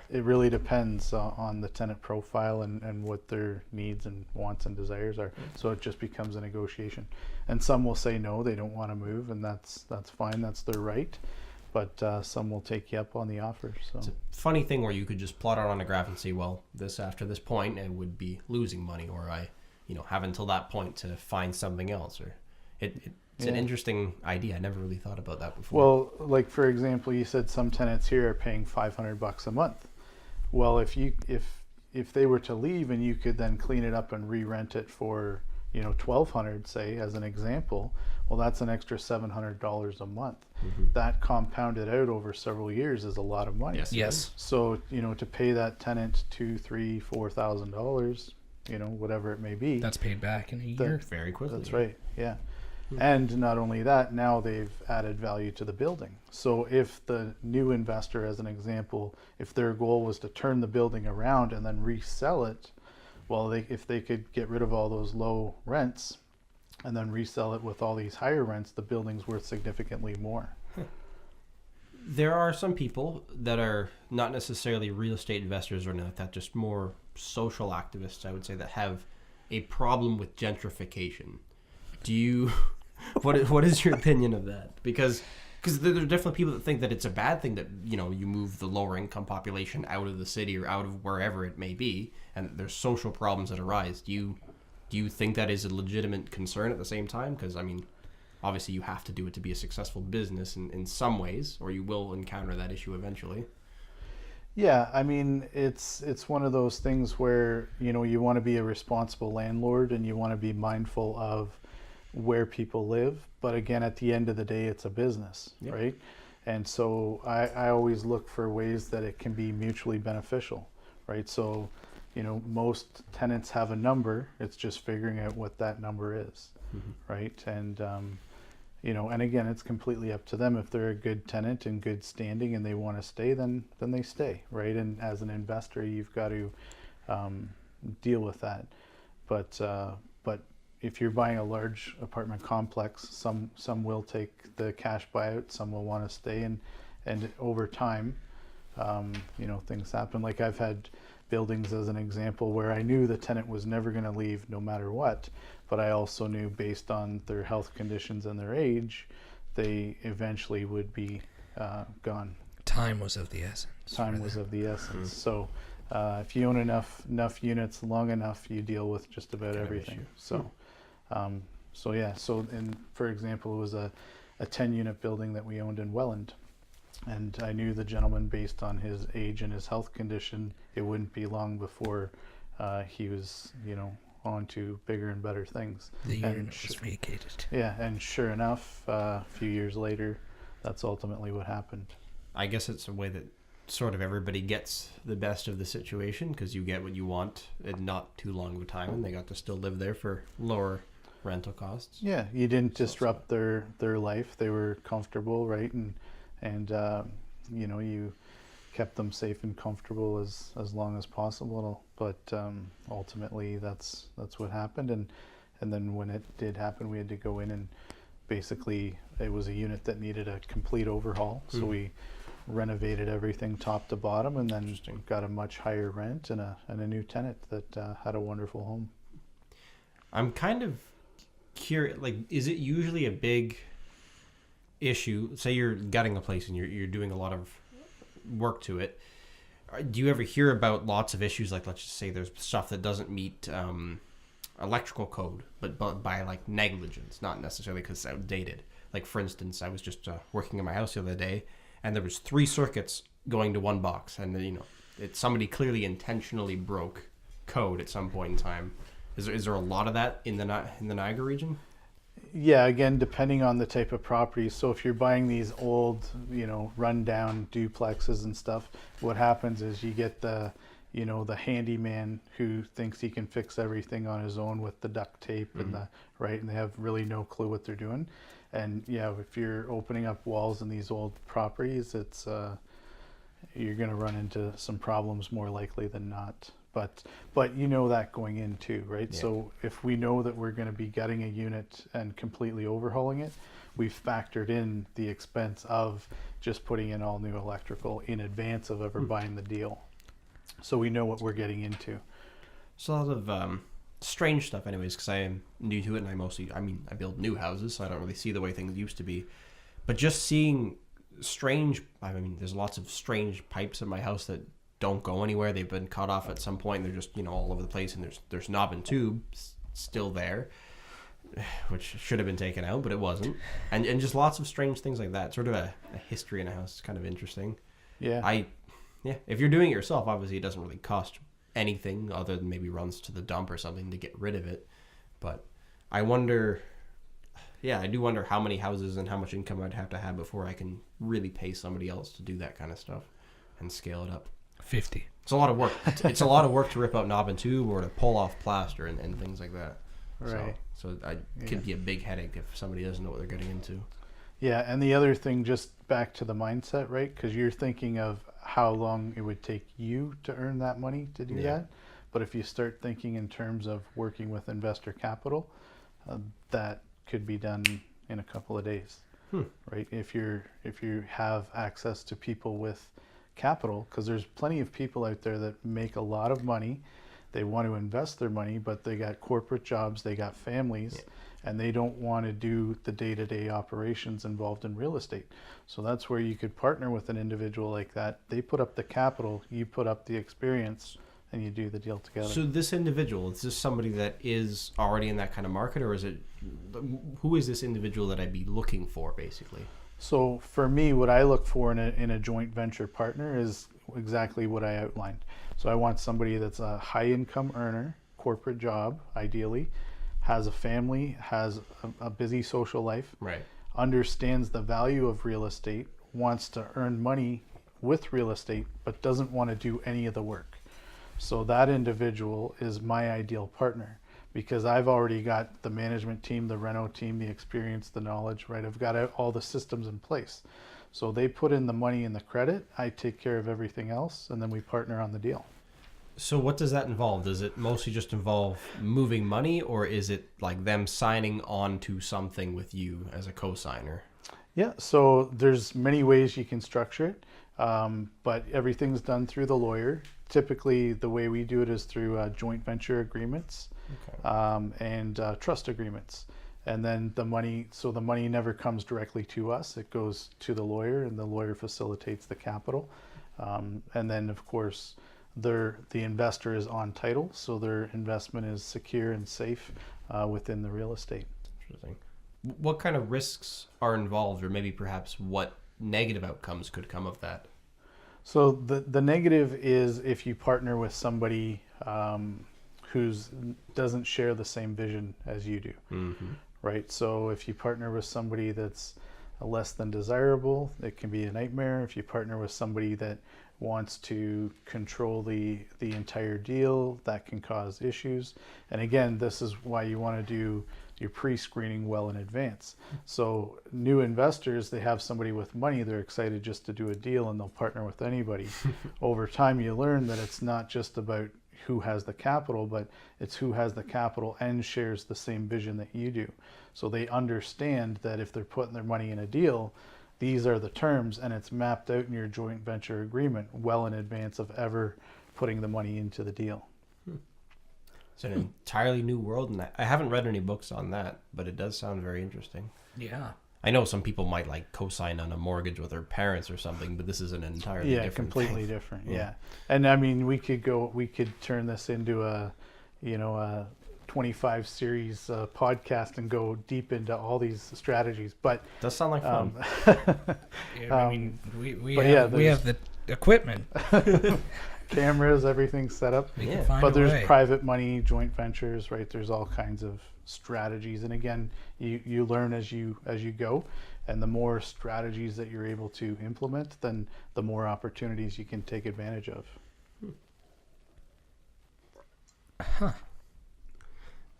it really depends on the tenant profile and what their needs and wants and desires are. So it just becomes a negotiation. And some will say no, they don't want to move, and that's fine. That's their right. But some will take you up on the offer. So It's a funny thing where you could just plot out on a graph and say, well, this after this point, it would be losing money, or I, have until that point to find something else. Or it's an Yeah. interesting idea. I never really thought about that before. well, like for example, you said some tenants here are paying $500 a month. Well, if they were to leave and you could then clean it up and re-rent it for $1,200, say, as an example, well, that's an extra $700 a month. That compounded out over several years is a lot of money. Yes. Yes. So to pay that tenant $2,000, $3,000, $4,000, whatever it may be. That's paid back in a That- year. Very quickly. That's right. Yeah. And not only that, now they've added value to the building. So if the new investor, as an example, if their goal was to turn the building around and then resell it, well, if they could get rid of all those low rents and then resell it with all these higher rents, the building's worth significantly more. There are some people that are not necessarily real estate investors or anything like that, just more social activists, I would say, that have a problem with gentrification. Do you, what is your opinion of that? Because there are definitely people that think that it's a bad thing that, you move the lower income population out of the city or out of wherever it may be, and there's social problems that arise. Do you think that is a legitimate concern at the same time? Because, obviously you have to do it to be a successful business in some ways, or you will encounter that issue eventually. Yeah, it's one of those things where, you want to be a responsible landlord and you want to be mindful of where people live. But again, at the end of the day, it's a business, Yep. right? And so I always look for ways that it can be mutually beneficial, right? So, most tenants have a number. It's just figuring out what that number is, right? And, and again, it's completely up to them. If they're a good tenant in good standing and they want to stay, then they stay, right? And as an investor, you've got to deal with that. But if you're buying a large apartment complex, some will take the cash buyout, some will want to stay, and over time, things happen. Like I've had buildings as an example where I knew the tenant was never going to leave no matter what, but I also knew based on their health conditions and their age, they eventually would be gone. Time was of the essence. Time was of the essence. So if you own enough units long enough, you deal with just about everything. So for example, it was a 10-unit building that we owned in Welland. And I knew the gentleman, based on his age and his health condition, it wouldn't be long before he was, on to bigger and better things. The And unit was vacated. Yeah, and sure enough, a few years later, that's ultimately what happened. I guess it's a way that sort of everybody gets the best of the situation, because you get what you want in not too long of a time, and they got to still live there for lower rental costs. Yeah, you didn't disrupt their life. They were comfortable, right? And you kept them safe and comfortable as long as possible. But ultimately, that's what happened. And then when it did happen, we had to go in, and basically it was a unit that needed a complete overhaul. So we renovated everything top to bottom, and then got a much higher rent and a new tenant that had a wonderful home. I'm kind of curious, like, is it usually a big issue? Say you're gutting a place and you're doing a lot of work to it. Do you ever hear about lots of issues, like, let's just say there's stuff that doesn't meet electrical code, but by like negligence, not necessarily because it's outdated. Like, for instance, I was just working in my house the other day, and there was 3 circuits going to one box, and somebody clearly intentionally broke code at some point in time. Is there a lot of that in the Niagara region? Yeah, again, depending on the type of property. So if you're buying these old, run-down duplexes and stuff, what happens is you get the handyman who thinks he can fix everything on his own with the duct tape and and they have really no clue what they're doing. And yeah, if you're opening up walls in these old properties, it's you're going to run into some problems more likely than not. But that going in too, right? Yeah. So if we know that we're going to be gutting a unit and completely overhauling it, we've factored in the expense of just putting in all new electrical in advance of ever buying the deal. So we know what we're getting into. It's a lot of strange stuff anyways, because I am new to it, and I build new houses, so I don't really see the way things used to be. But just seeing there's lots of strange pipes in my house that don't go anywhere. They've been cut off at some point. They're just all over the place, and there's knob and tube still there, which should have been taken out, but it wasn't. And just lots of strange things like that. Sort of a history in a house. It's kind of interesting. Yeah. If you're doing it yourself, obviously it doesn't really cost anything other than maybe runs to the dump or something to get rid of it. But I wonder. Yeah, I do wonder how many houses and how much income I'd have to have before I can really pay somebody else to do that kind of stuff and scale it up. 50. It's a lot of work. It's a lot of work to rip out knob and tube or to pull off plaster and things like that. Right. So it could be a big headache if somebody doesn't know what they're getting into. Yeah, and the other thing, just back to the mindset, right? Because you're thinking of how long it would take you to earn that money to do that. But if you start thinking in terms of working with investor capital, that could be done in a couple of days, right? If you have access to people with capital, because there's plenty of people out there that make a lot of money. They want to invest their money, but they got corporate jobs, they got families, and they don't want to do the day-to-day operations involved in real estate. So that's where you could partner with an individual like that. They put up the capital, you put up the experience, and you do the deal together. So this individual, is this somebody that is already in that kind of market, or is it, who is this individual that I'd be looking for, basically? So for me, what I look for in a joint venture partner is exactly what I outlined. So I want somebody that's a high income earner, corporate job, ideally, has a family, has a busy social life, right, understands the value of real estate, wants to earn money with real estate, but doesn't want to do any of the work. So that individual is my ideal partner, because I've already got the management team, the reno team, the experience, the knowledge, right? I've got all the systems in place. So they put in the money and the credit, I take care of everything else, and then we partner on the deal. So what does that involve? Does it mostly just involve moving money, or is it like them signing on to something with you as a co-signer? Yeah, so there's many ways you can structure it, but everything's done through the lawyer. Typically, the way we do it is through joint venture agreements. Okay. And trust agreements. And then the money never comes directly to us. It goes to the lawyer, and the lawyer facilitates the capital. And then, of course, the investor is on title, so their investment is secure and safe within the real estate. Interesting. What kind of risks are involved, or maybe perhaps what negative outcomes could come of that? So the negative is if you partner with somebody who doesn't share the same vision as you do, right? So if you partner with somebody that's less than desirable, it can be a nightmare. If you partner with somebody that wants to control the entire deal, that can cause issues. And again, this is why you want to do your pre-screening well in advance. So new investors, they have somebody with money, they're excited just to do a deal, and they'll partner with anybody. Over time, you learn that it's not just about who has the capital, but it's who has the capital and shares the same vision that you do. So they understand that if they're putting their money in a deal, these are the terms, and it's mapped out in your joint venture agreement well in advance of ever putting the money into the deal. It's an entirely new world, and I haven't read any books on that, but it does sound very interesting. Yeah. I know some people might like co-sign on a mortgage with their parents or something, but this is an entirely different completely thing. different. Yeah. And I mean, we could turn this into a 25 series podcast and go deep into all these strategies, but Does sound like fun. I mean, we but have the equipment. cameras, everything set up. We Yeah. can find But a there's way. private money, joint ventures, right? There's all kinds of strategies, and again, you learn as you go, and the more strategies that you're able to implement, then the more opportunities you can take advantage of.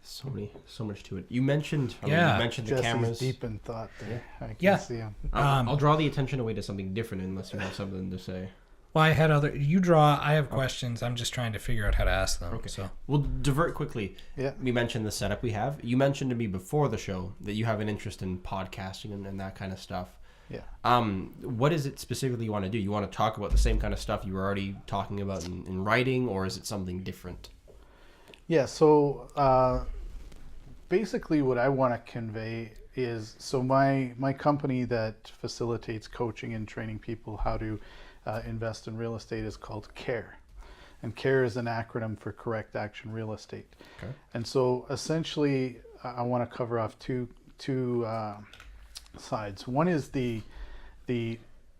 So much to it. You mentioned, you Yeah. mentioned the Jesse's cameras. deep in thought there. I can Yeah. see him. I'll draw the attention away to something different unless you have something to say. Well, I had other. You draw. I have questions. I'm just trying to figure out how to ask them. Okay. So We'll divert quickly. Yeah. We mentioned the setup we have. You mentioned to me before the show that you have an interest in podcasting and that kind of stuff. Yeah. What is it specifically you want to do? You want to talk about the same kind of stuff you were already talking about in writing, or is it something different? Yeah. So basically, what I want to convey is, so my company that facilitates coaching and training people how to invest in real estate is called CARE. And CARE is an acronym for Correct Action Real Estate. Okay. And so essentially, I want to cover off two sides. One is the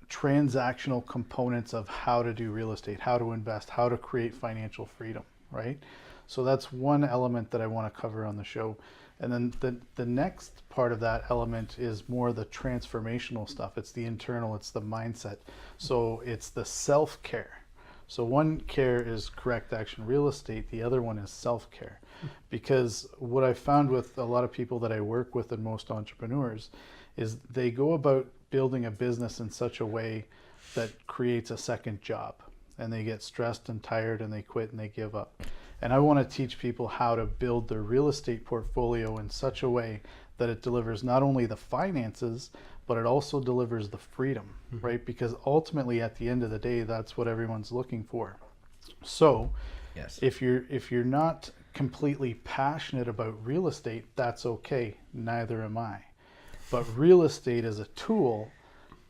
transactional components of how to do real estate, how to invest, how to create financial freedom, right? So that's one element that I want to cover on the show. And then the next part of that element is more the transformational stuff. It's the internal, it's the mindset. So it's the self-care. So one care is Correct Action Real Estate, the other one is self-care. Because what I found with a lot of people that I work with and most entrepreneurs is they go about building a business in such a way that creates a second job, and they get stressed and tired and they quit and they give up. And I want to teach people how to build their real estate portfolio in such a way that it delivers not only the finances, but it also delivers the freedom, right? Because ultimately, at the end of the day, that's what everyone's looking for. So yes. if you're not completely passionate about real estate, that's okay. Neither am I. But real estate is a tool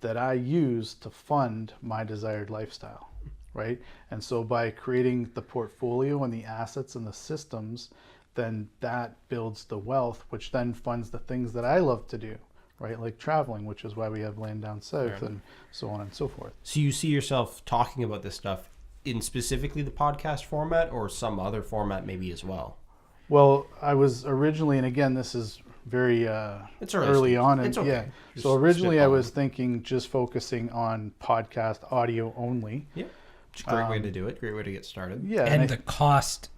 that I use to fund my desired lifestyle, right? And so by creating the portfolio and the assets and the systems, then that builds the wealth, which then funds the things that I love to do, right? Like traveling, which is why we have Land Down South and so on and so forth. So you see yourself talking about this stuff in specifically the podcast format, or some other format maybe as well? Well, I was originally, and again, this is very It's early stage. on, and It's okay. yeah. Just So originally, I spitballing. was thinking just focusing on podcast audio only. Yeah. It's a great way to do it. Great way to get started. Yeah, And I- the cost,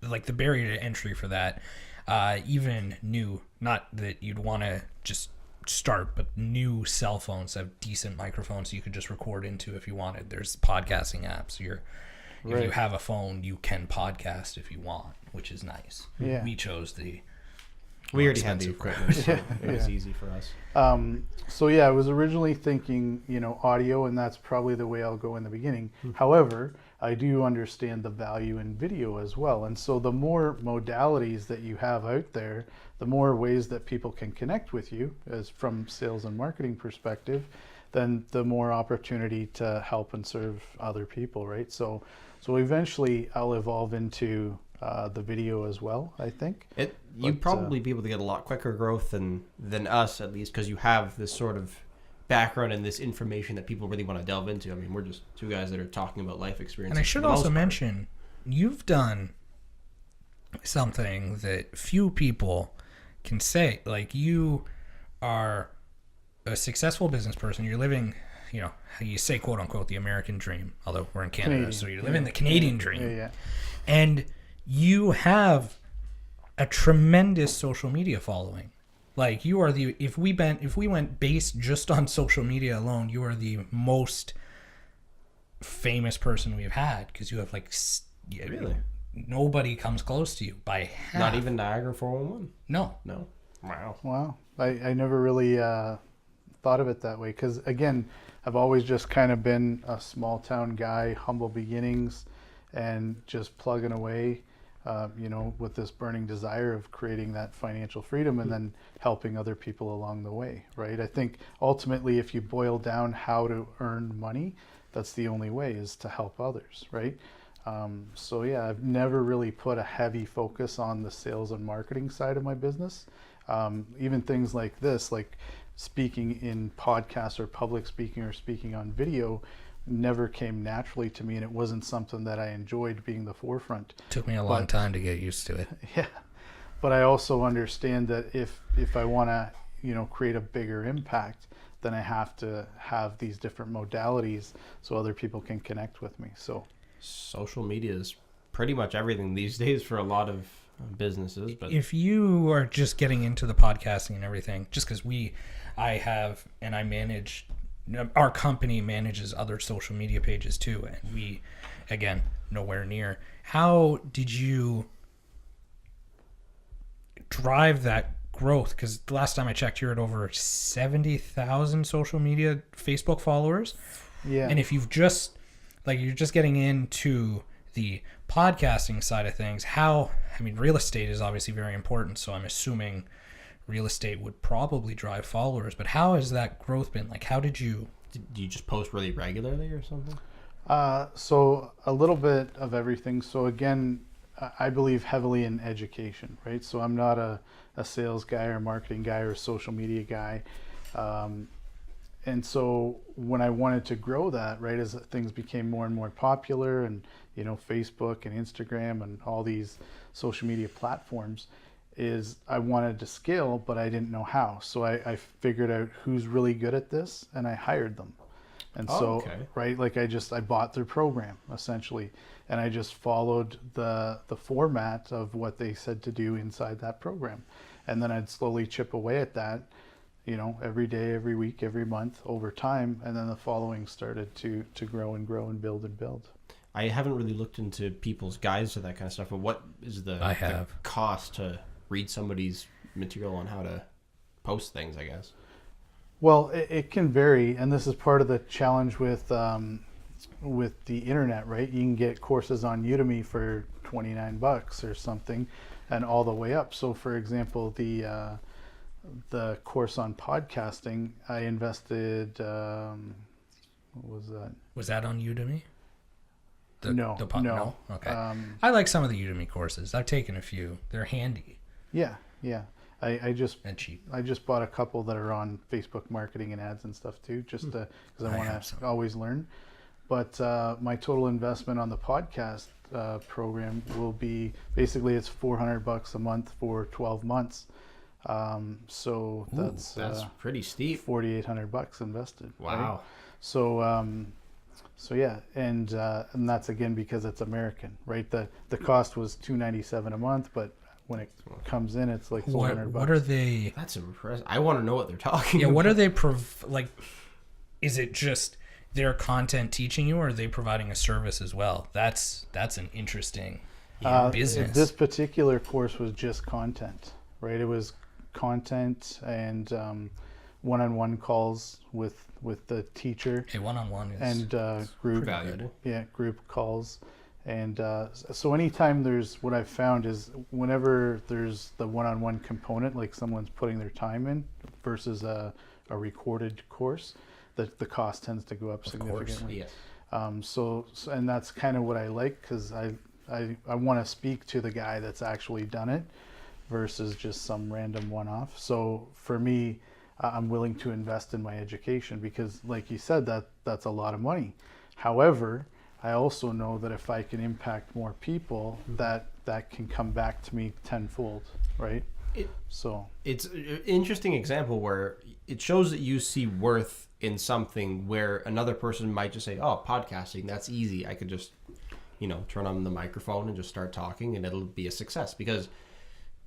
like the barrier to entry for that, even new, not that you'd want to just start, but new cell phones have decent microphones you could just record into if you wanted. There's podcasting apps. If you Right. have a phone, you can podcast if you want, which is nice. Yeah. We chose the We more already had the expensive route. equipment, so it was Yeah. easy for us. So yeah, I was originally thinking, audio, and that's probably the way I'll go in the beginning. However, I do understand the value in video as well. And so the more modalities that you have out there, the more ways that people can connect with you as from sales and marketing perspective, then the more opportunity to help and serve other people, right? So eventually I'll evolve into the video as well, I think. You'd probably be able to get a lot quicker growth than us, at least, because you have this sort of background and this information that people really want to delve into. I mean, we're just two guys that are talking about life experiences. And I should for the also most part. mention, you've done something that few people can say. Like, you are a successful business person. You're living, you say, quote unquote, the American dream, although we're in Canada, Canadian. so you're living the Canadian dream. Yeah. And you have a tremendous social media following. Like, you are if we went based just on social media alone, you are the most famous person we've had, because you have Really? Nobody comes close to you by half. Not even Niagara 411? No. No. Wow. Wow. I never really thought of it that way, because again, I've always just kind of been a small town guy, humble beginnings, and just plugging away, with this burning desire of creating that financial freedom and then helping other people along the way, right? I think ultimately, if you boil down how to earn money, that's the only way, is to help others, right? So yeah, I've never really put a heavy focus on the sales and marketing side of my business. Even things like this, like speaking in podcasts or public speaking or speaking on video, never came naturally to me, and it wasn't something that I enjoyed being the forefront. Took me a long time to get used to it. Yeah, but I also understand that if I want to, create a bigger impact, then I have to have these different modalities so other people can connect with me. So social media is pretty much everything these days for a lot of businesses. But if you are just getting into the podcasting and everything, just because I manage, our company manages other social media pages too, and we, again, nowhere near. How did you drive that growth? Because the last time I checked, you're at over 70,000 social media Facebook followers. yeah, And if you're just getting into the podcasting side of things, real estate is obviously very important, so I'm assuming real estate would probably drive followers, but how has that growth been? Like, how did you... Do you just post really regularly or something? So a little bit of everything. So again, I believe heavily in education, right? So I'm not a sales guy or marketing guy or social media guy. And so when I wanted to grow that, right, as things became more and more popular, and, Facebook and Instagram and all these social media platforms, is I wanted to scale, but I didn't know how. So I figured out who's really good at this, and I hired them. And right, like I bought their program essentially, and I just followed the format of what they said to do inside that program. And then I'd slowly chip away at that, every day, every week, every month over time. And then the following started to grow and grow and build and build. I haven't really looked into people's guides to that kind of stuff, but what is the cost to read somebody's material on how to post things, I guess? Well, it can vary, and this is part of the challenge with the internet, right? You can get courses on Udemy for $29 or something, and all the way up. So, for example, the course on podcasting, I invested. What was that? Was that on Udemy? No. Okay. I like some of the Udemy courses. I've taken a few. They're handy. Yeah. I just and cheap. I just bought a couple that are on Facebook marketing and ads and stuff too, just because I want to always learn. But my total investment on the podcast program will be basically it's $400 a month for 12 months. So that's pretty steep. $4,800 invested. Wow. Right? So yeah, and that's again because it's American, right? The cost was $297 a month, but when it comes in, it's like $400. What are they? That's impressive. I want to know what they're talking about. Yeah, what are they is it just their content teaching you, or are they providing a service as well? That's an interesting business. This particular course was just content, right? It was content and one-on-one calls with the teacher. A one-on-one is and group valuable. Yeah, group calls. And so anytime what I've found is whenever there's the one-on-one component, like someone's putting their time in versus a recorded course, the cost tends to go up significantly. Yes. So and that's kind of what I like, because I want to speak to the guy that's actually done it versus just some random one-off. So for me, I'm willing to invest in my education because, like you said, that's a lot of money. However, I also know that if I can impact more people, that can come back to me tenfold, right? It's an interesting example where it shows that you see worth in something where another person might just say, "Oh, podcasting, that's easy. I could just, turn on the microphone and just start talking, and it'll be a success." Because,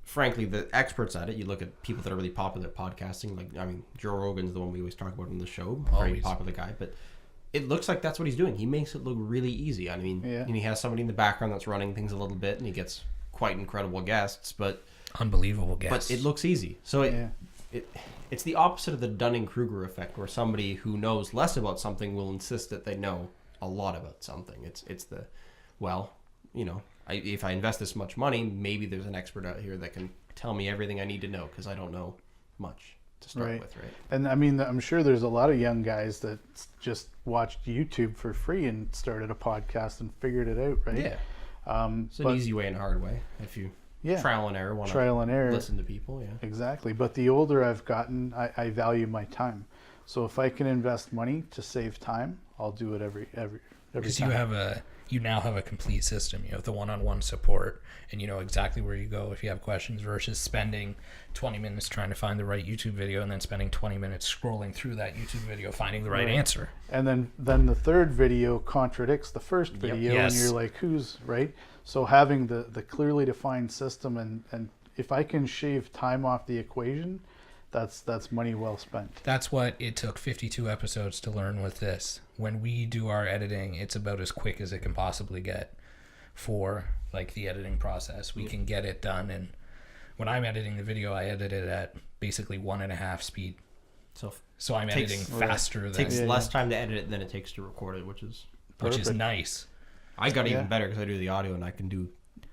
frankly, the experts at it, you look at people that are really popular at podcasting, Joe Rogan's the one we always talk about on the show, very popular guy, but it looks like that's what he's doing. He makes it look really easy. And he has somebody in the background that's running things a little bit, and he gets quite incredible guests, but unbelievable guests. But it looks easy. So it's the opposite of the Dunning-Kruger effect, where somebody who knows less about something will insist that they know a lot about something. It's the, well, if I invest this much money, maybe there's an expert out here that can tell me everything I need to know because I don't know much to start with, right? And I mean, I'm sure there's a lot of young guys that just watched YouTube for free and started a podcast and figured it out, right? Yeah. It's an easy way and a hard way if you trial and error want to listen to people. Yeah, exactly. But the older I've gotten, I value my time. So if I can invest money to save time, I'll do it every because time. you now have a complete system. You have the one-on-one support, and you know exactly where you go if you have questions, versus spending 20 minutes trying to find the right YouTube video and then spending 20 minutes scrolling through that YouTube video finding the right answer. And then the third video contradicts the first video, Yes. and you're like, who's right? So having the clearly defined system, and if I can shave time off the equation, that's money well spent. That's what it took 52 episodes to learn with this. When we do our editing, it's about as quick as it can possibly get for like the editing process. We can get it done, and when I'm editing the video, I edit it at basically 1.5 speed. So I'm editing faster than it takes less time to edit it than it takes to record it, which is nice. I got even better because I do the audio, and I can do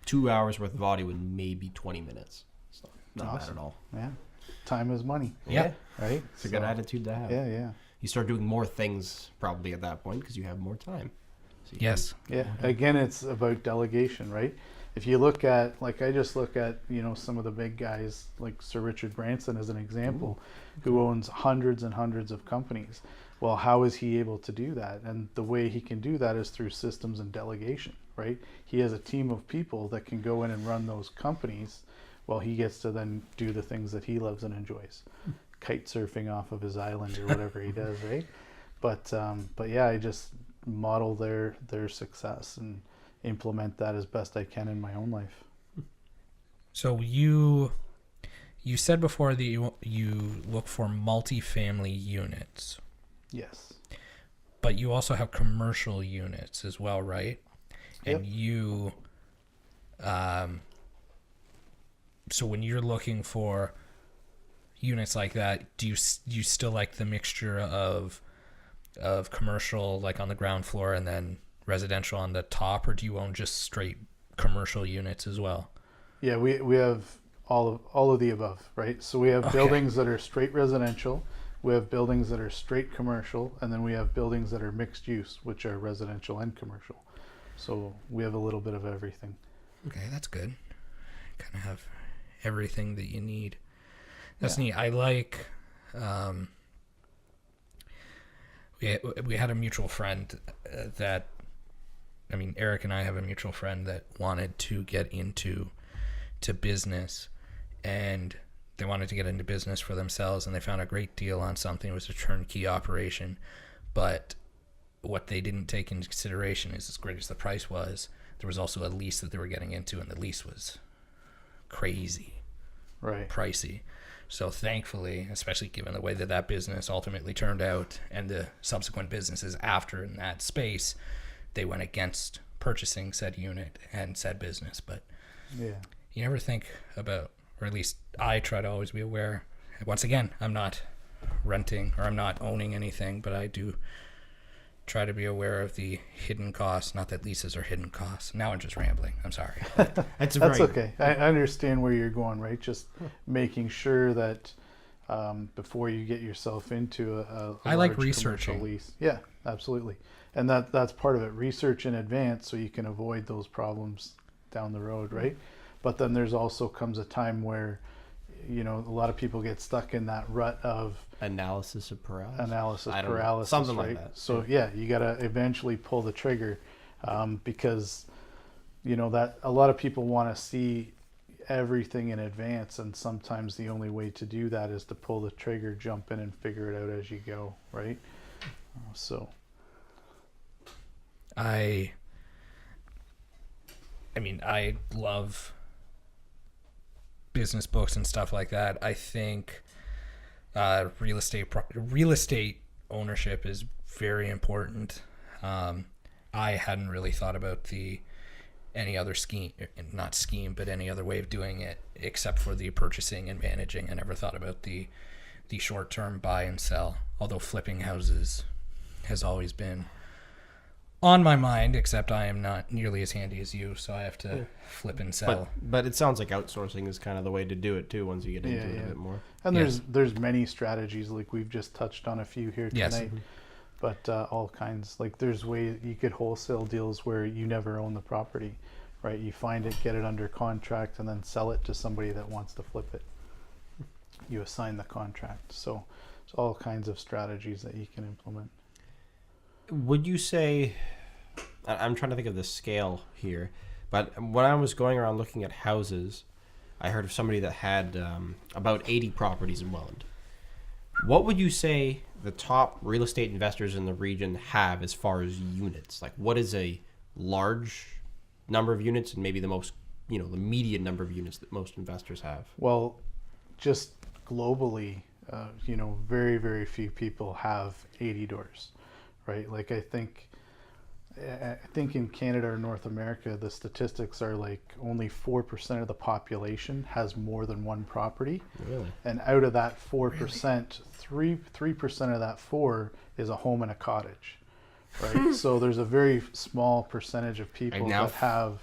2 hours worth of audio in maybe 20 minutes. So not bad at all. Yeah. Time is money. Yeah. Right? It's a good attitude to have. Yeah. You start doing more things probably at that point because you have more time. So Yes. Yeah. Again, it's about delegation, right? If you look at, I just look at, some of the big guys, like Sir Richard Branson as an example, who owns hundreds and hundreds of companies. Well, how is he able to do that? And the way he can do that is through systems and delegation, right? He has a team of people that can go in and run those companies while he gets to then do the things that he loves and enjoys. Kite surfing off of his island or whatever he does, right? But yeah, I just model their success and implement that as best I can in my own life. So you said before that you look for multifamily units. Yes. But you also have commercial units as well, right? Yep. And you so when you're looking for units like that, do you still like the mixture of commercial, like on the ground floor, and then residential on the top, or do you own just straight commercial units as well? Yeah, we have all of the above, right? So we have buildings that are straight residential, we have buildings that are straight commercial, and then we have buildings that are mixed use, which are residential and commercial. So we have a little bit of everything. Okay, that's good. Kind of have everything that you need. That's neat. I like we had a mutual friend that, I mean, Eric and I have a mutual friend that wanted to get into business, and they wanted to get into business for themselves, and they found a great deal on something. It was a turnkey operation, but what they didn't take into consideration is, as great as the price was, there was also a lease that they were getting into, and the lease was crazy pricey. So thankfully, especially given the way that business ultimately turned out and the subsequent businesses after in that space, they went against purchasing said unit and said business. But you never think about, or at least I try to always be aware. Once again, I'm not renting or I'm not owning anything, but I do try to be aware of the hidden costs. Not that leases are hidden costs. Now I'm just rambling. I'm sorry. That's okay. I understand where you're going, right? Just making sure that before you get yourself into a I like large researching. commercial lease. Yeah, absolutely. And that's part of it. Research in advance so you can avoid those problems down the road, right? But then there's also comes a time where, a lot of people get stuck in that rut of analysis paralysis, right? something like that. So you got to eventually pull the trigger, because that a lot of people want to see everything in advance, and sometimes the only way to do that is to pull the trigger, jump in, and figure it out as you go, right? So I love business books and stuff like that. I think real estate ownership is very important. I hadn't really thought about any other any other way of doing it except for the purchasing and managing. I never thought about the the short-term buy and sell, although flipping houses has always been on my mind, except I am not nearly as handy as you, so I have to flip and sell. But it sounds like outsourcing is kind of the way to do it too once you get into it a bit more. And there's many strategies, like we've just touched on a few here tonight. But all kinds, like there's ways you could wholesale deals where you never own the property, right? You find it, get it under contract, and then sell it to somebody that wants to flip it. You assign the contract. So it's all kinds of strategies that you can implement. Would you say, I'm trying to think of the scale here, but when I was going around looking at houses, I heard of somebody that had about 80 properties in Welland. What would you say the top real estate investors in the region have as far as units? Like, what is a large number of units and maybe the most, the median number of units that most investors have? Well, just globally, very, very few people have 80 doors, right? Like I think in Canada or North America, the statistics are like only 4% of the population has more than one property. Really? And out of that 4%, 3% of that 4 is a home and a cottage, right? So there's a very small percentage of people that have.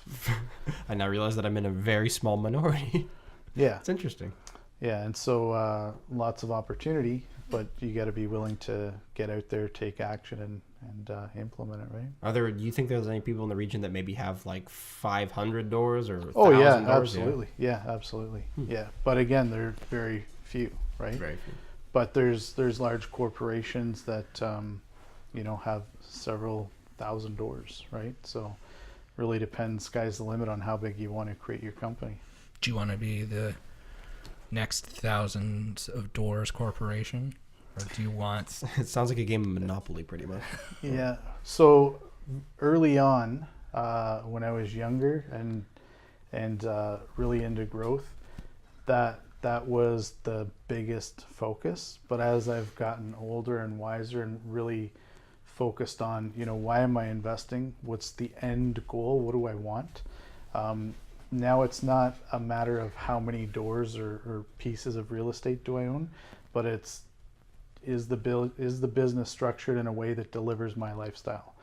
I now realize that I'm in a very small minority. Yeah. It's interesting. Yeah, and so lots of opportunity, but you got to be willing to get out there, take action, and implement it, right? Do you think there's any people in the region that maybe have like 500 doors or 1,000 doors? Absolutely. Yeah, absolutely. Yeah, but again, they're very few, right? Very few. But there's large corporations that have several thousand doors, right? So really depends. Sky's the limit on how big you want to create your company. Do you want to be the next thousands of doors corporation, or do you want? It sounds like a game of Monopoly, pretty much. Yeah. So early on, when I was younger and really into growth, that was the biggest focus. But as I've gotten older and wiser and really focused on, why am I investing? What's the end goal? What do I want? Now it's not a matter of how many doors or pieces of real estate do I own, but is the business structured in a way that delivers my lifestyle,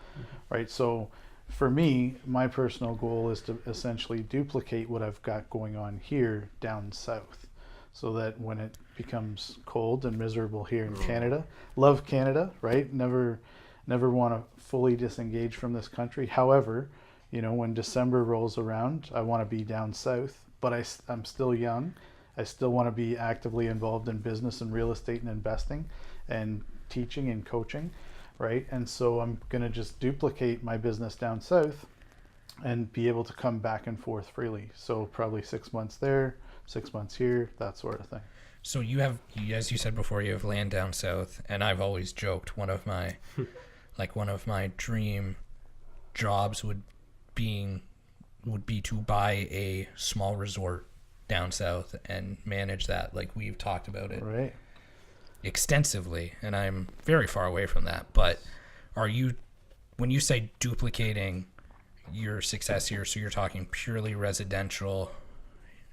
right? So for me, my personal goal is to essentially duplicate what I've got going on here down south, so that when it becomes cold and miserable here in Canada, love Canada, right? Never want to fully disengage from this country. However, when December rolls around, I want to be down south, but I'm still young. I still want to be actively involved in business and real estate and investing and teaching and coaching, right? And so I'm going to just duplicate my business down south and be able to come back and forth freely. So probably 6 months there, 6 months here, that sort of thing. So you have, as you said before, you have land down south, and I've always joked one of my dream jobs would be to buy a small resort down south and manage that, like we've talked about it right extensively, and I'm very far away from that. But when you say duplicating your success here, so you're talking purely residential,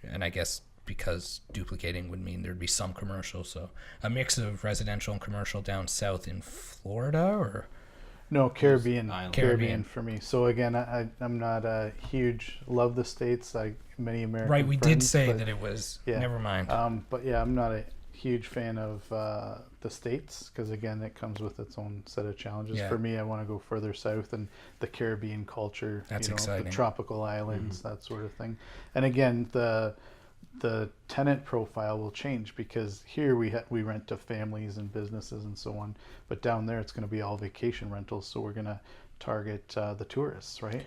and I guess because duplicating would mean there'd be some commercial, so a mix of residential and commercial down south in Florida, or no, Caribbean for me. So again, I'm not a huge love the States, like many American right. We friends, did say that it was. Yeah. Never mind. But yeah, I'm not a huge fan of the States, because again, it comes with its own set of challenges. Yeah. For me, I want to go further south and the Caribbean culture. That's exciting. The tropical islands, that sort of thing. And again, the tenant profile will change, because here we rent to families and businesses and so on, but down there it's going to be all vacation rentals, so we're going to target the tourists, right?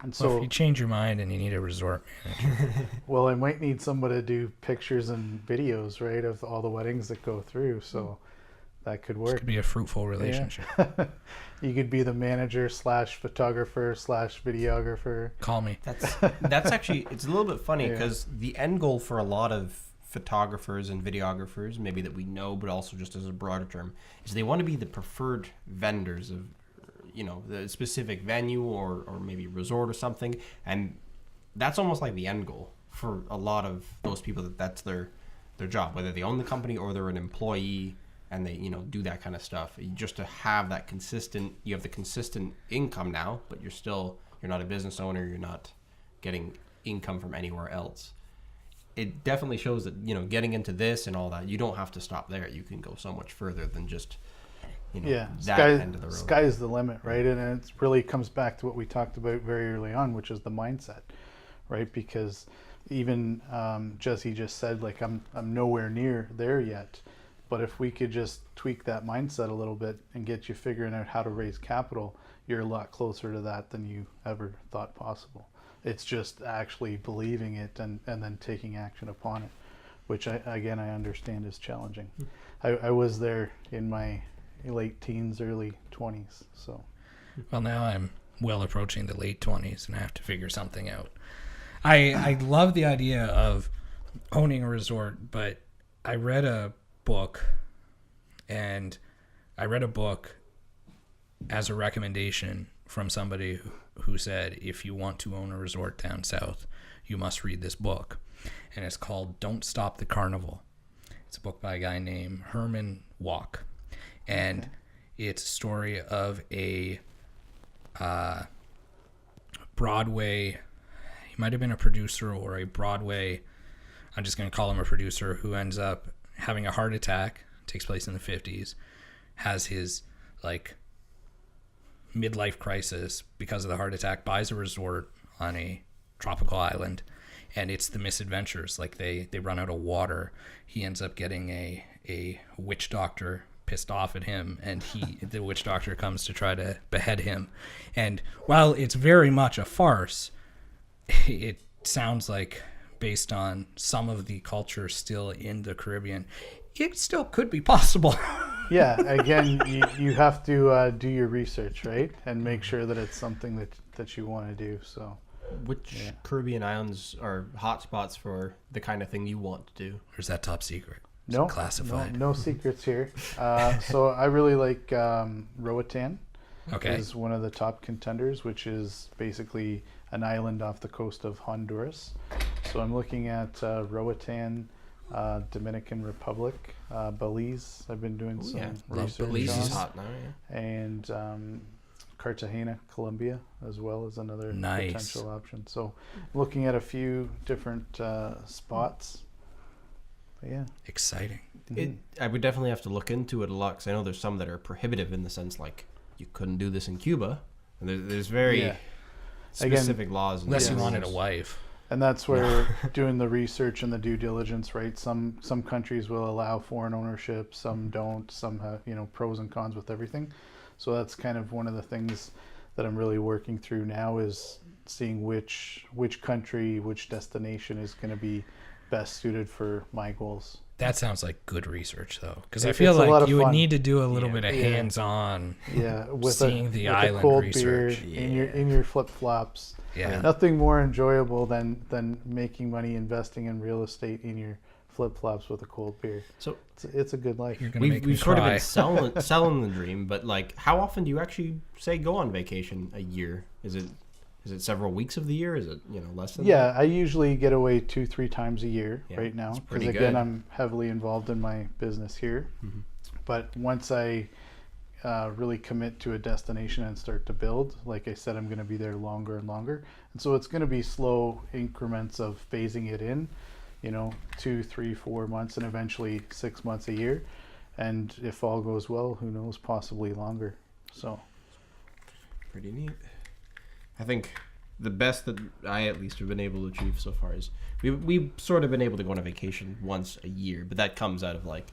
And so if you change your mind and you need a resort manager, well, I might need somebody to do pictures and videos, right, of all the weddings that go through, so that could work. it could be a fruitful relationship. Yeah. You could be the manager / photographer / videographer. Call me. That's actually, it's a little bit funny, because the end goal for a lot of photographers and videographers, maybe that we know, but also just as a broader term, is they want to be the preferred vendors of, the specific venue or maybe resort or something. And that's almost like the end goal for a lot of those people, that's their their job, whether they own the company or they're an employee and they, you know, do that kind of stuff. Just to have that consistent, you have the consistent income now, but you're not a business owner, you're not getting income from anywhere else. It definitely shows that, you know, getting into this and all that, you don't have to stop there. You can go so much further than just, you know, that end of the road. Sky's the limit, right? And it really comes back to what we talked about very early on, which is the mindset, right? Because even Jesse just said, like, I'm nowhere near there yet. But if we could just tweak that mindset a little bit and get you figuring out how to raise capital, you're a lot closer to that than you ever thought possible. It's just actually believing it and then taking action upon it, which I understand is challenging. I was there in my late teens, early 20s. So, well, now I'm well approaching the late 20s and I have to figure something out. I love the idea of owning a resort, but I read a book as a recommendation from somebody who said, if you want to own a resort down south, you must read this book. And it's called Don't Stop the Carnival. It's a book by a guy named Herman Walk. And it's a story of a Broadway, he might have been a producer or a Broadway, I'm just going to call him a producer, who ends up having a heart attack, takes place in the 50s, has his, like, midlife crisis because of the heart attack, buys a resort on a tropical island, and it's the misadventures. Like, they run out of water. He ends up getting a witch doctor pissed off at him, and the witch doctor comes to try to behead him. And while it's very much a farce, it sounds like, based on some of the culture still in the Caribbean, it still could be possible. Yeah, again, you have to do your research, right? And make sure that it's something that you want to do. So, which Caribbean islands are hotspots for the kind of thing you want to do? Or is that top secret? No, classified. No secrets here. So I really like Roatan. Okay. Is one of the top contenders, which is basically an island off the coast of Honduras. So I'm looking at Roatan, Dominican Republic, Belize. I've been doing some research Belize on. is hot now, yeah. And Cartagena, Colombia, as well as another nice potential option. So looking at a few different spots. But yeah. Exciting. I would definitely have to look into it a lot, because I know there's some that are prohibitive in the sense, like, you couldn't do this in Cuba. And there's very specific laws. Unless you wanted a wife. And that's where doing the research and the due diligence, right? Some countries will allow foreign ownership, some don't. Some have, you know, pros and cons with everything. So that's kind of one of the things that I'm really working through now, is seeing which country, which destination is going to be best suited for my goals. That sounds like good research, though, because I feel like you would need to do a little bit of hands-on. Yeah, with seeing the with island a cold research beer in your flip-flops. Yeah, nothing more enjoyable than making money investing in real estate in your flip-flops with a cold beer. So it's a good life. We've sort of been selling the dream, but, like, how often do you actually say go on vacation a year? Is it several weeks of the year? Is it, you know, less than that? I usually get away 2-3 times a year right now, because again, I'm heavily involved in my business here. Mm-hmm. But once I really commit to a destination and start to build, like I said, I'm going to be there longer and longer, and so it's going to be slow increments of phasing it in, you know, 2, 3, 4 months, and eventually 6 months a year, and if all goes well, who knows, possibly longer. So pretty neat. I think the best that I at least have been able to achieve so far is we've sort of been able to go on a vacation once a year, but that comes out of, like,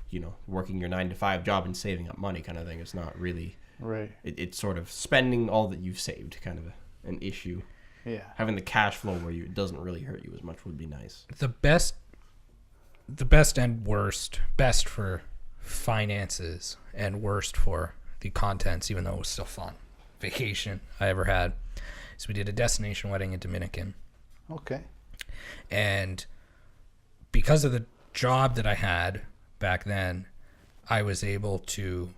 you know, working your 9-to-5 job and saving up money kind of thing. It's not really right. It's sort of spending all that you've saved, kind of an issue. Yeah, having the cash flow where it doesn't really hurt you as much would be nice. The best and worst, best for finances and worst for the contents, even though it was still fun vacation I ever had. So we did a destination wedding in Dominican. Okay. And because of the job that I had back then, I was able to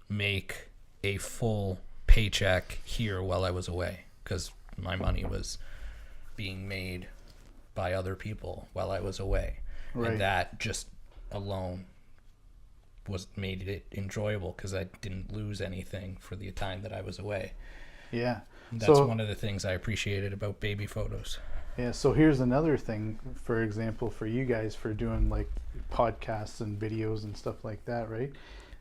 make a full paycheck here while I was away, because my money was being made by other people while I was away. Right. And that just alone made it enjoyable because I didn't lose anything for the time that I was away. Yeah. That's So- one of the things I appreciated about baby photos. Yeah, so here's another thing, for example, for you guys for doing like podcasts and videos and stuff like that, right?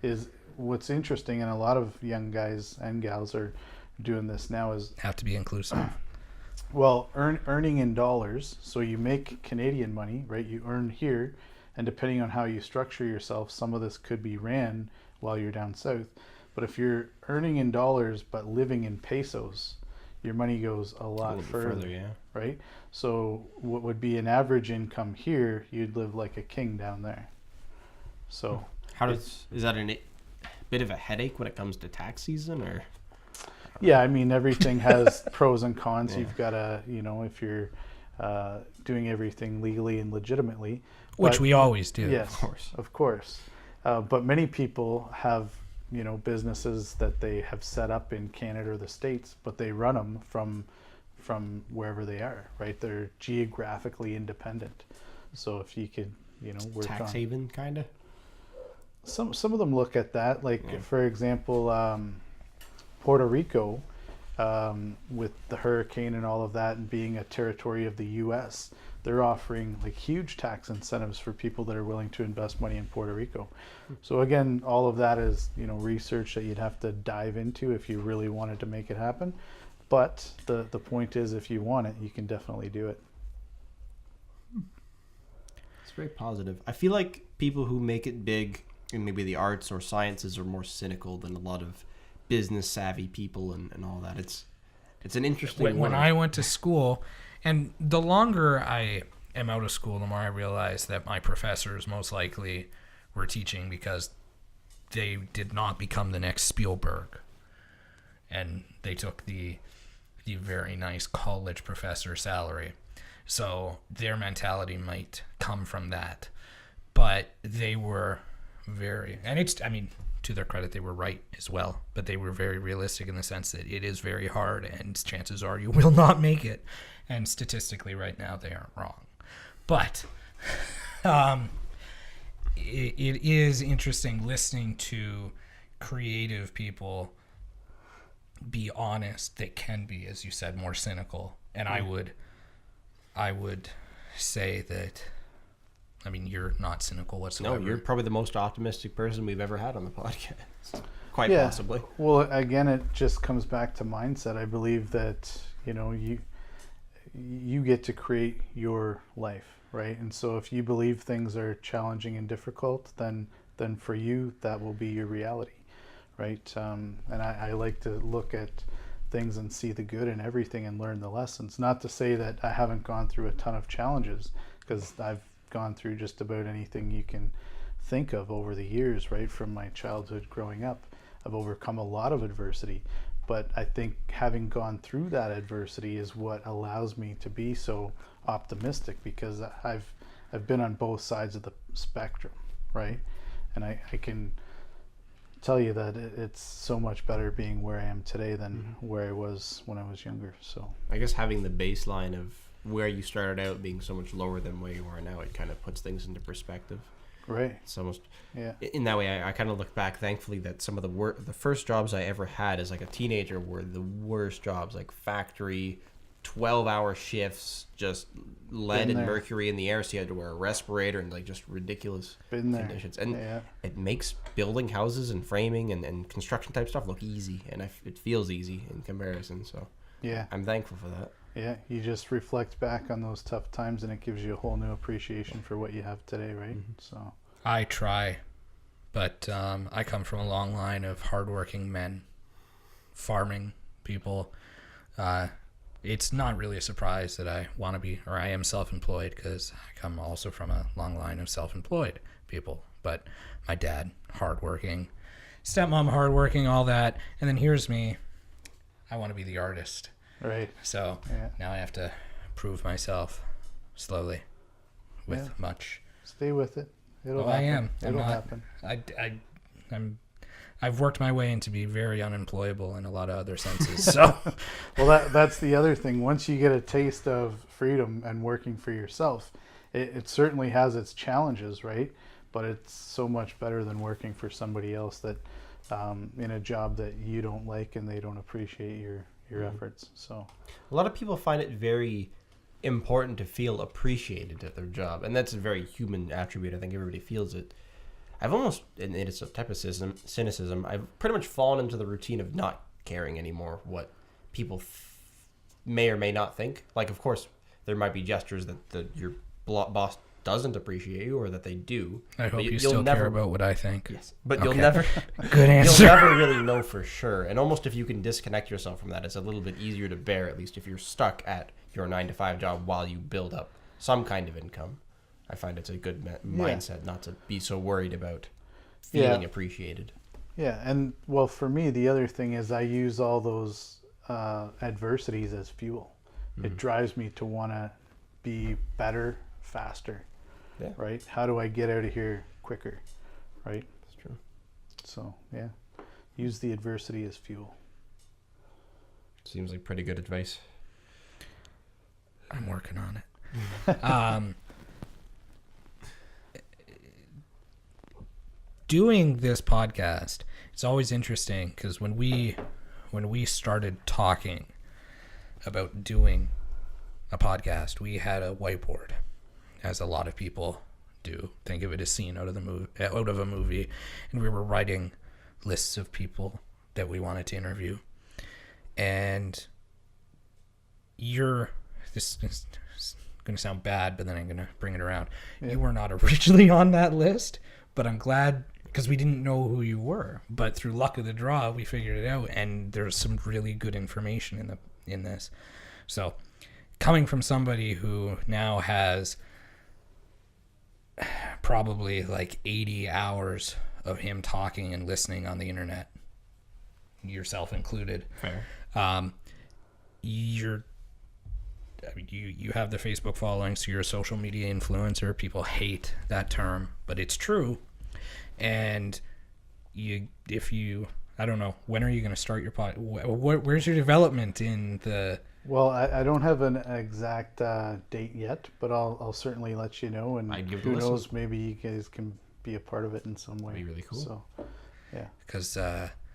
Is what's interesting, and a lot of young guys and gals are doing this now, is, Have to be inclusive. well, earning in dollars. So you make Canadian money, right? You earn here, and depending on how you structure yourself, some of this could be ran while you're down south. But if you're earning in dollars but living in pesos, your money goes a lot little bit further, yeah. right? So what would be an average income here, you'd live like a king down there. So Is that a bit of a headache when it comes to tax season, or? yeah, I mean, everything has pros and cons. Yeah. You've got to, if you're doing everything legally and legitimately, Which but- we always do. yes, of course. But many people have, businesses that they have set up in Canada or the States, but they run them from wherever they are, right? They're geographically independent. So if you could, work Tax on haven, kind of. some of them look at that, like Yeah. for example, Puerto Rico, with the hurricane and all of that, and being a territory of the U.S., they're offering like huge tax incentives for people that are willing to invest money in Puerto Rico. So again, all of that is research that you'd have to dive into if you really wanted to make it happen. But the point is, if you want it, you can definitely do it. It's very positive. I feel like people who make it big in maybe the arts or sciences are more cynical than a lot of business savvy people and all that. It's an interesting When world. I went to school, and the longer I am out of school, the more I realize that my professors most likely were teaching because they did not become the next Spielberg. And they took the very nice college professor salary. So their mentality might come from that. But they were very, and to their credit, they were right as well, but they were very realistic in the sense that it is very hard and chances are you will not make it. And statistically right now they aren't wrong. But it is interesting listening to creative people be honest that can be, as you said, more cynical. And I would say that, you're not cynical whatsoever. No, you're probably the most optimistic person we've ever had on the podcast. Quite Yeah. possibly. Well, again, it just comes back to mindset. I believe that you get to create your life, right? And so if you believe things are challenging and difficult, then for you that will be your reality, right? And I like to look at things and see the good in everything and learn the lessons. Not to say that I haven't gone through a ton of challenges, because I've gone through just about anything you can think of over the years, right? From my childhood growing up, I've overcome a lot of adversity. But I think having gone through that adversity is what allows me to be so optimistic, because I've been on both sides of the spectrum, right? And I can tell you that it's so much better being where I am today than where I was when I was younger. So I guess having the baseline of where you started out being so much lower than where you are now, it kind of puts things into perspective. right, It's almost, yeah, in that way, I kind of look back thankfully that some of the first jobs I ever had as like a teenager were the worst jobs, like factory, 12-hour shifts, just lead Been and there. mercury in the air, so you had to wear a respirator and like just ridiculous been there. conditions. And Yeah, it makes building houses and framing and construction type stuff look easy, and it feels easy in comparison. So yeah, I'm thankful for that. yeah. You just reflect back on those tough times, and it gives you a whole new appreciation for what you have today, right? So I try, but I come from a long line of hardworking men, farming people. It's not really a surprise that I want to be, or I am self-employed, because I come also from a long line of self-employed people. But my dad, hardworking, stepmom, hardworking, all that. And then here's me. I want to be the artist. right, So yeah. now I have to prove myself slowly with Yeah. much. Stay with it. It'll Oh, I happen. am. I'm It'll not- happen. I've worked my way into be very unemployable in a lot of other senses. So Well, that's the other thing. Once you get a taste of freedom and working for yourself, it certainly has its challenges, right? But it's so much better than working for somebody else that in a job that you don't like and they don't appreciate your efforts. So A lot of people find it very important to feel appreciated at their job, and that's a very human attribute. I think everybody feels it. I've almost, and it's a type of cynicism, I've pretty much fallen into the routine of not caring anymore what people may or may not think. Like, of course, there might be gestures that your boss doesn't appreciate you, or that they do. I hope you still care about what I think. Yes, but Okay. you'll never. Good answer. You'll never really know for sure. And almost if you can disconnect yourself from that, it's a little bit easier to bear. At least if you're stuck at your 9-to-5 job while you build up some kind of income, I find it's a good mindset not to be so worried about feeling appreciated. yeah, and well, for me, the other thing is I use all those adversities as fuel. It drives me to want to be better, faster. Yeah. Right? How do I get out of here quicker? Right? That's true. So, yeah. Use the adversity as fuel. Seems like pretty good advice. I'm working on it. Doing this podcast, it's always interesting because when we started talking about doing a podcast, we had a whiteboard, as a lot of people do. Think of it as scene out of a movie, and we were writing lists of people that we wanted to interview. And this is going to sound bad, but then I'm going to bring it around. Yeah. You were not originally on that list, but I'm glad, because we didn't know who you were. But through luck of the draw, we figured it out, and there's some really good information in this. So, coming from somebody who now has probably like 80 hours of him talking and listening on the internet, yourself included. Fair. You have the Facebook following, so you're a social media influencer. People hate that term, but it's true. And I don't know, when are you going to start your pod? Where's your development in the? Well, I don't have an exact date yet, but I'll certainly let you know. And who knows, maybe you guys can be a part of it in some way. That'd be really cool. So, yeah. Because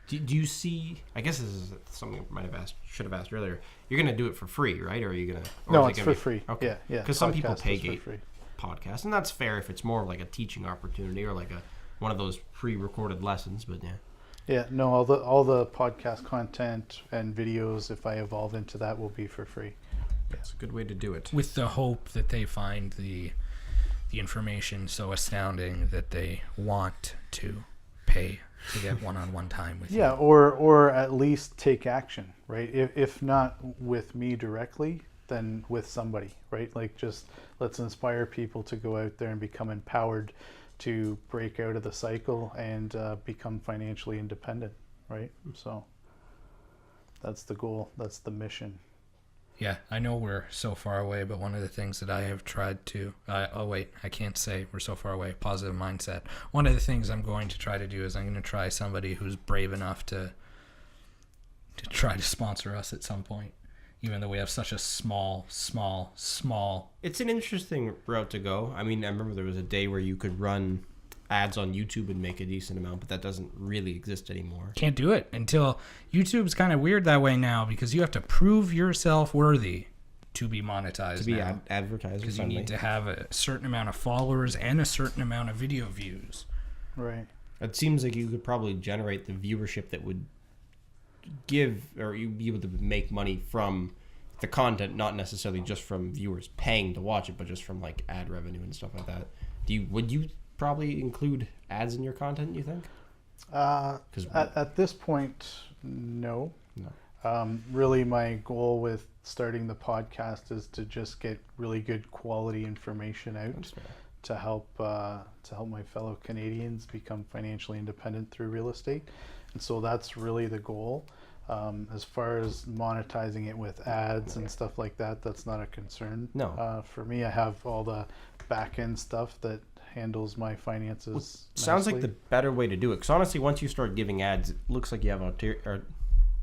do you see? I guess this is something I should have asked earlier. You're gonna do it for free, right? Or are you gonna? No, it's for free. Okay. Yeah. Because some people pay podcasts, and that's fair if it's more like a teaching opportunity or like one of those pre-recorded lessons. But yeah. Yeah, no, all the podcast content and videos, if I evolve into that, will be for free. That's a good way to do it. With the hope that they find the information so astounding that they want to pay to get one-on-one time with you. Yeah, or at least take action, right? If not with me directly, then with somebody, right? Like, just let's inspire people to go out there and become empowered to break out of the cycle and become financially independent, right? So that's the goal. That's the mission. Yeah, I know we're so far away, but one of the things that I have tried to... I can't say we're so far away. Positive mindset. One of the things I'm going to try to do is I'm going to try somebody who's brave enough to try to sponsor us at some point, even though we have such a small... It's an interesting route to go. I mean, I remember there was a day where you could run ads on YouTube and make a decent amount, but that doesn't really exist anymore. Can't do it until... YouTube's kind of weird that way now because you have to prove yourself worthy to be monetized, to be advertised, because you need to have a certain amount of followers and a certain amount of video views. Right. It seems like you could probably generate the viewership that would give, or you'd be able to make money from the content, not necessarily just from viewers paying to watch it, but just from like ad revenue and stuff like that. Would you probably include ads in your content, you think? At this point, no. Really, my goal with starting the podcast is to just get really good quality information out to help my fellow Canadians become financially independent through real estate, and so that's really the goal. As far as monetizing it with ads and stuff like that, that's not a concern. No. For me, I have all the back end stuff that handles my finances. Sounds like the better way to do it. Because honestly, once you start giving ads, it looks like you have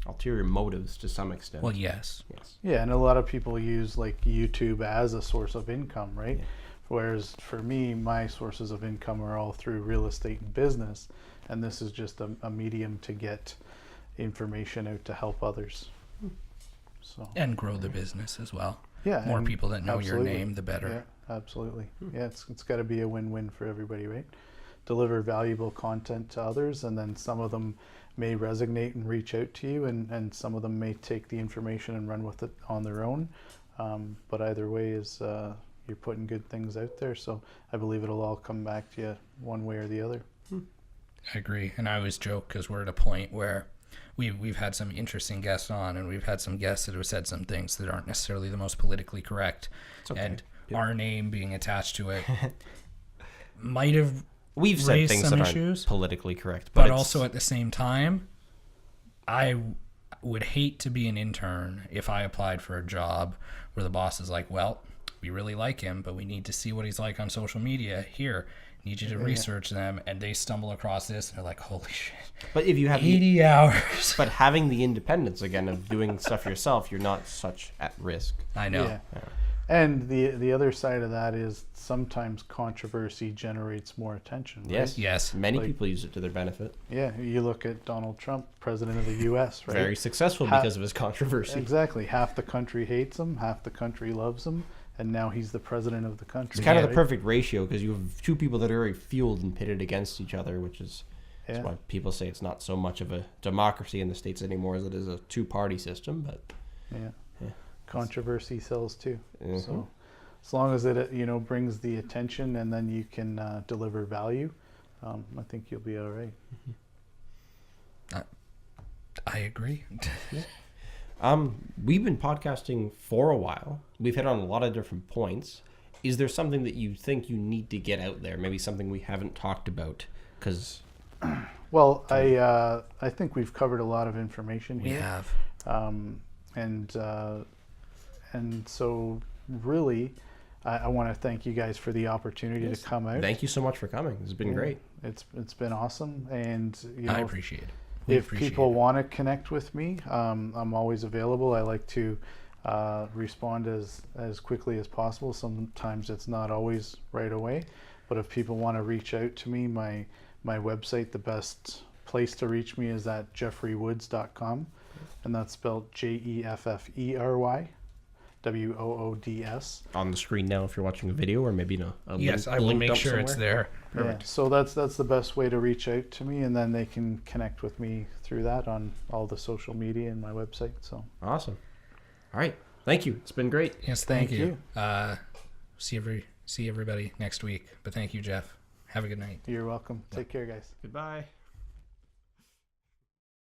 ulterior motives to some extent. Well, yes. Yeah, and a lot of people use like YouTube as a source of income, right? Yeah. Whereas for me, my sources of income are all through real estate and business, and this is just a medium to get information out to help others. So And grow the business as well. yeah, More and people that know absolutely. your name, the better. Yeah, absolutely. Yeah, it's got to be a win-win for everybody, right? Deliver valuable content to others, and then some of them may resonate and reach out to you, and some of them may take the information and run with it on their own. But either way is you're putting good things out there, so I believe it'll all come back to you one way or the other. I agree. And I always joke because we're at a point where we've had some interesting guests on, and we've had some guests that have said some things that aren't necessarily the most politically correct. Okay. And our name being attached to it might have We've said raised things some that issues, aren't politically correct, but it's- also at the same time, I would hate to be an intern if I applied for a job where the boss is like, well, we really like him, but we need to see what he's like on social media. Here, need you to research them, and they stumble across this, and they're like, holy shit, but if you have 80 hours. but having the independence again of doing stuff yourself, you're not such at risk. I know. Yeah. And the other side of that is sometimes controversy generates more attention. Right? Yes. Many Like- people use it to their benefit. Yeah, you look at Donald Trump, president of the U.S., right? Very successful Ha- because of his controversy. Exactly. Half the country hates him, half the country loves him, and now he's the president of the country. It's kind of the right? perfect ratio because you have two people that are very fueled and pitted against each other, which is that's Yeah. why people say it's not so much of a democracy in the States anymore as it is a two-party system. But Yeah. Yeah. Controversy sells too. Mhm. So as long as it brings the attention and then you can deliver value, I think you'll be all right. I agree. We've been podcasting for a while. We've hit on a lot of different points. Is there something that you think you need to get out there? Maybe something we haven't talked about? Because Well, I think we've covered a lot of information We here. have. And so really, I want to thank you guys for the opportunity Yes. to come out. thank you so much for coming. It's been Yeah. great. It's been awesome, and I appreciate it. We if appreciate people it. want to connect with me, I'm always available. I like to respond as quickly as possible. Sometimes it's not always right away, but if people want to reach out to me, my website, the best place to reach me is at jeffreywoods.com, and that's spelled JEFFERY WOODS. On the screen now if you're watching a video or maybe a Yes, link, I will link make dump sure it's somewhere. there. Yeah, so that's the best way to reach out to me, and then they can connect with me through that on all the social media and my website. So Awesome. All right. Thank you. It's been great. Yes, thank Thank you. See everybody next week. But thank you, Jeff. Have a good night. you're welcome. Take care, guys. Goodbye.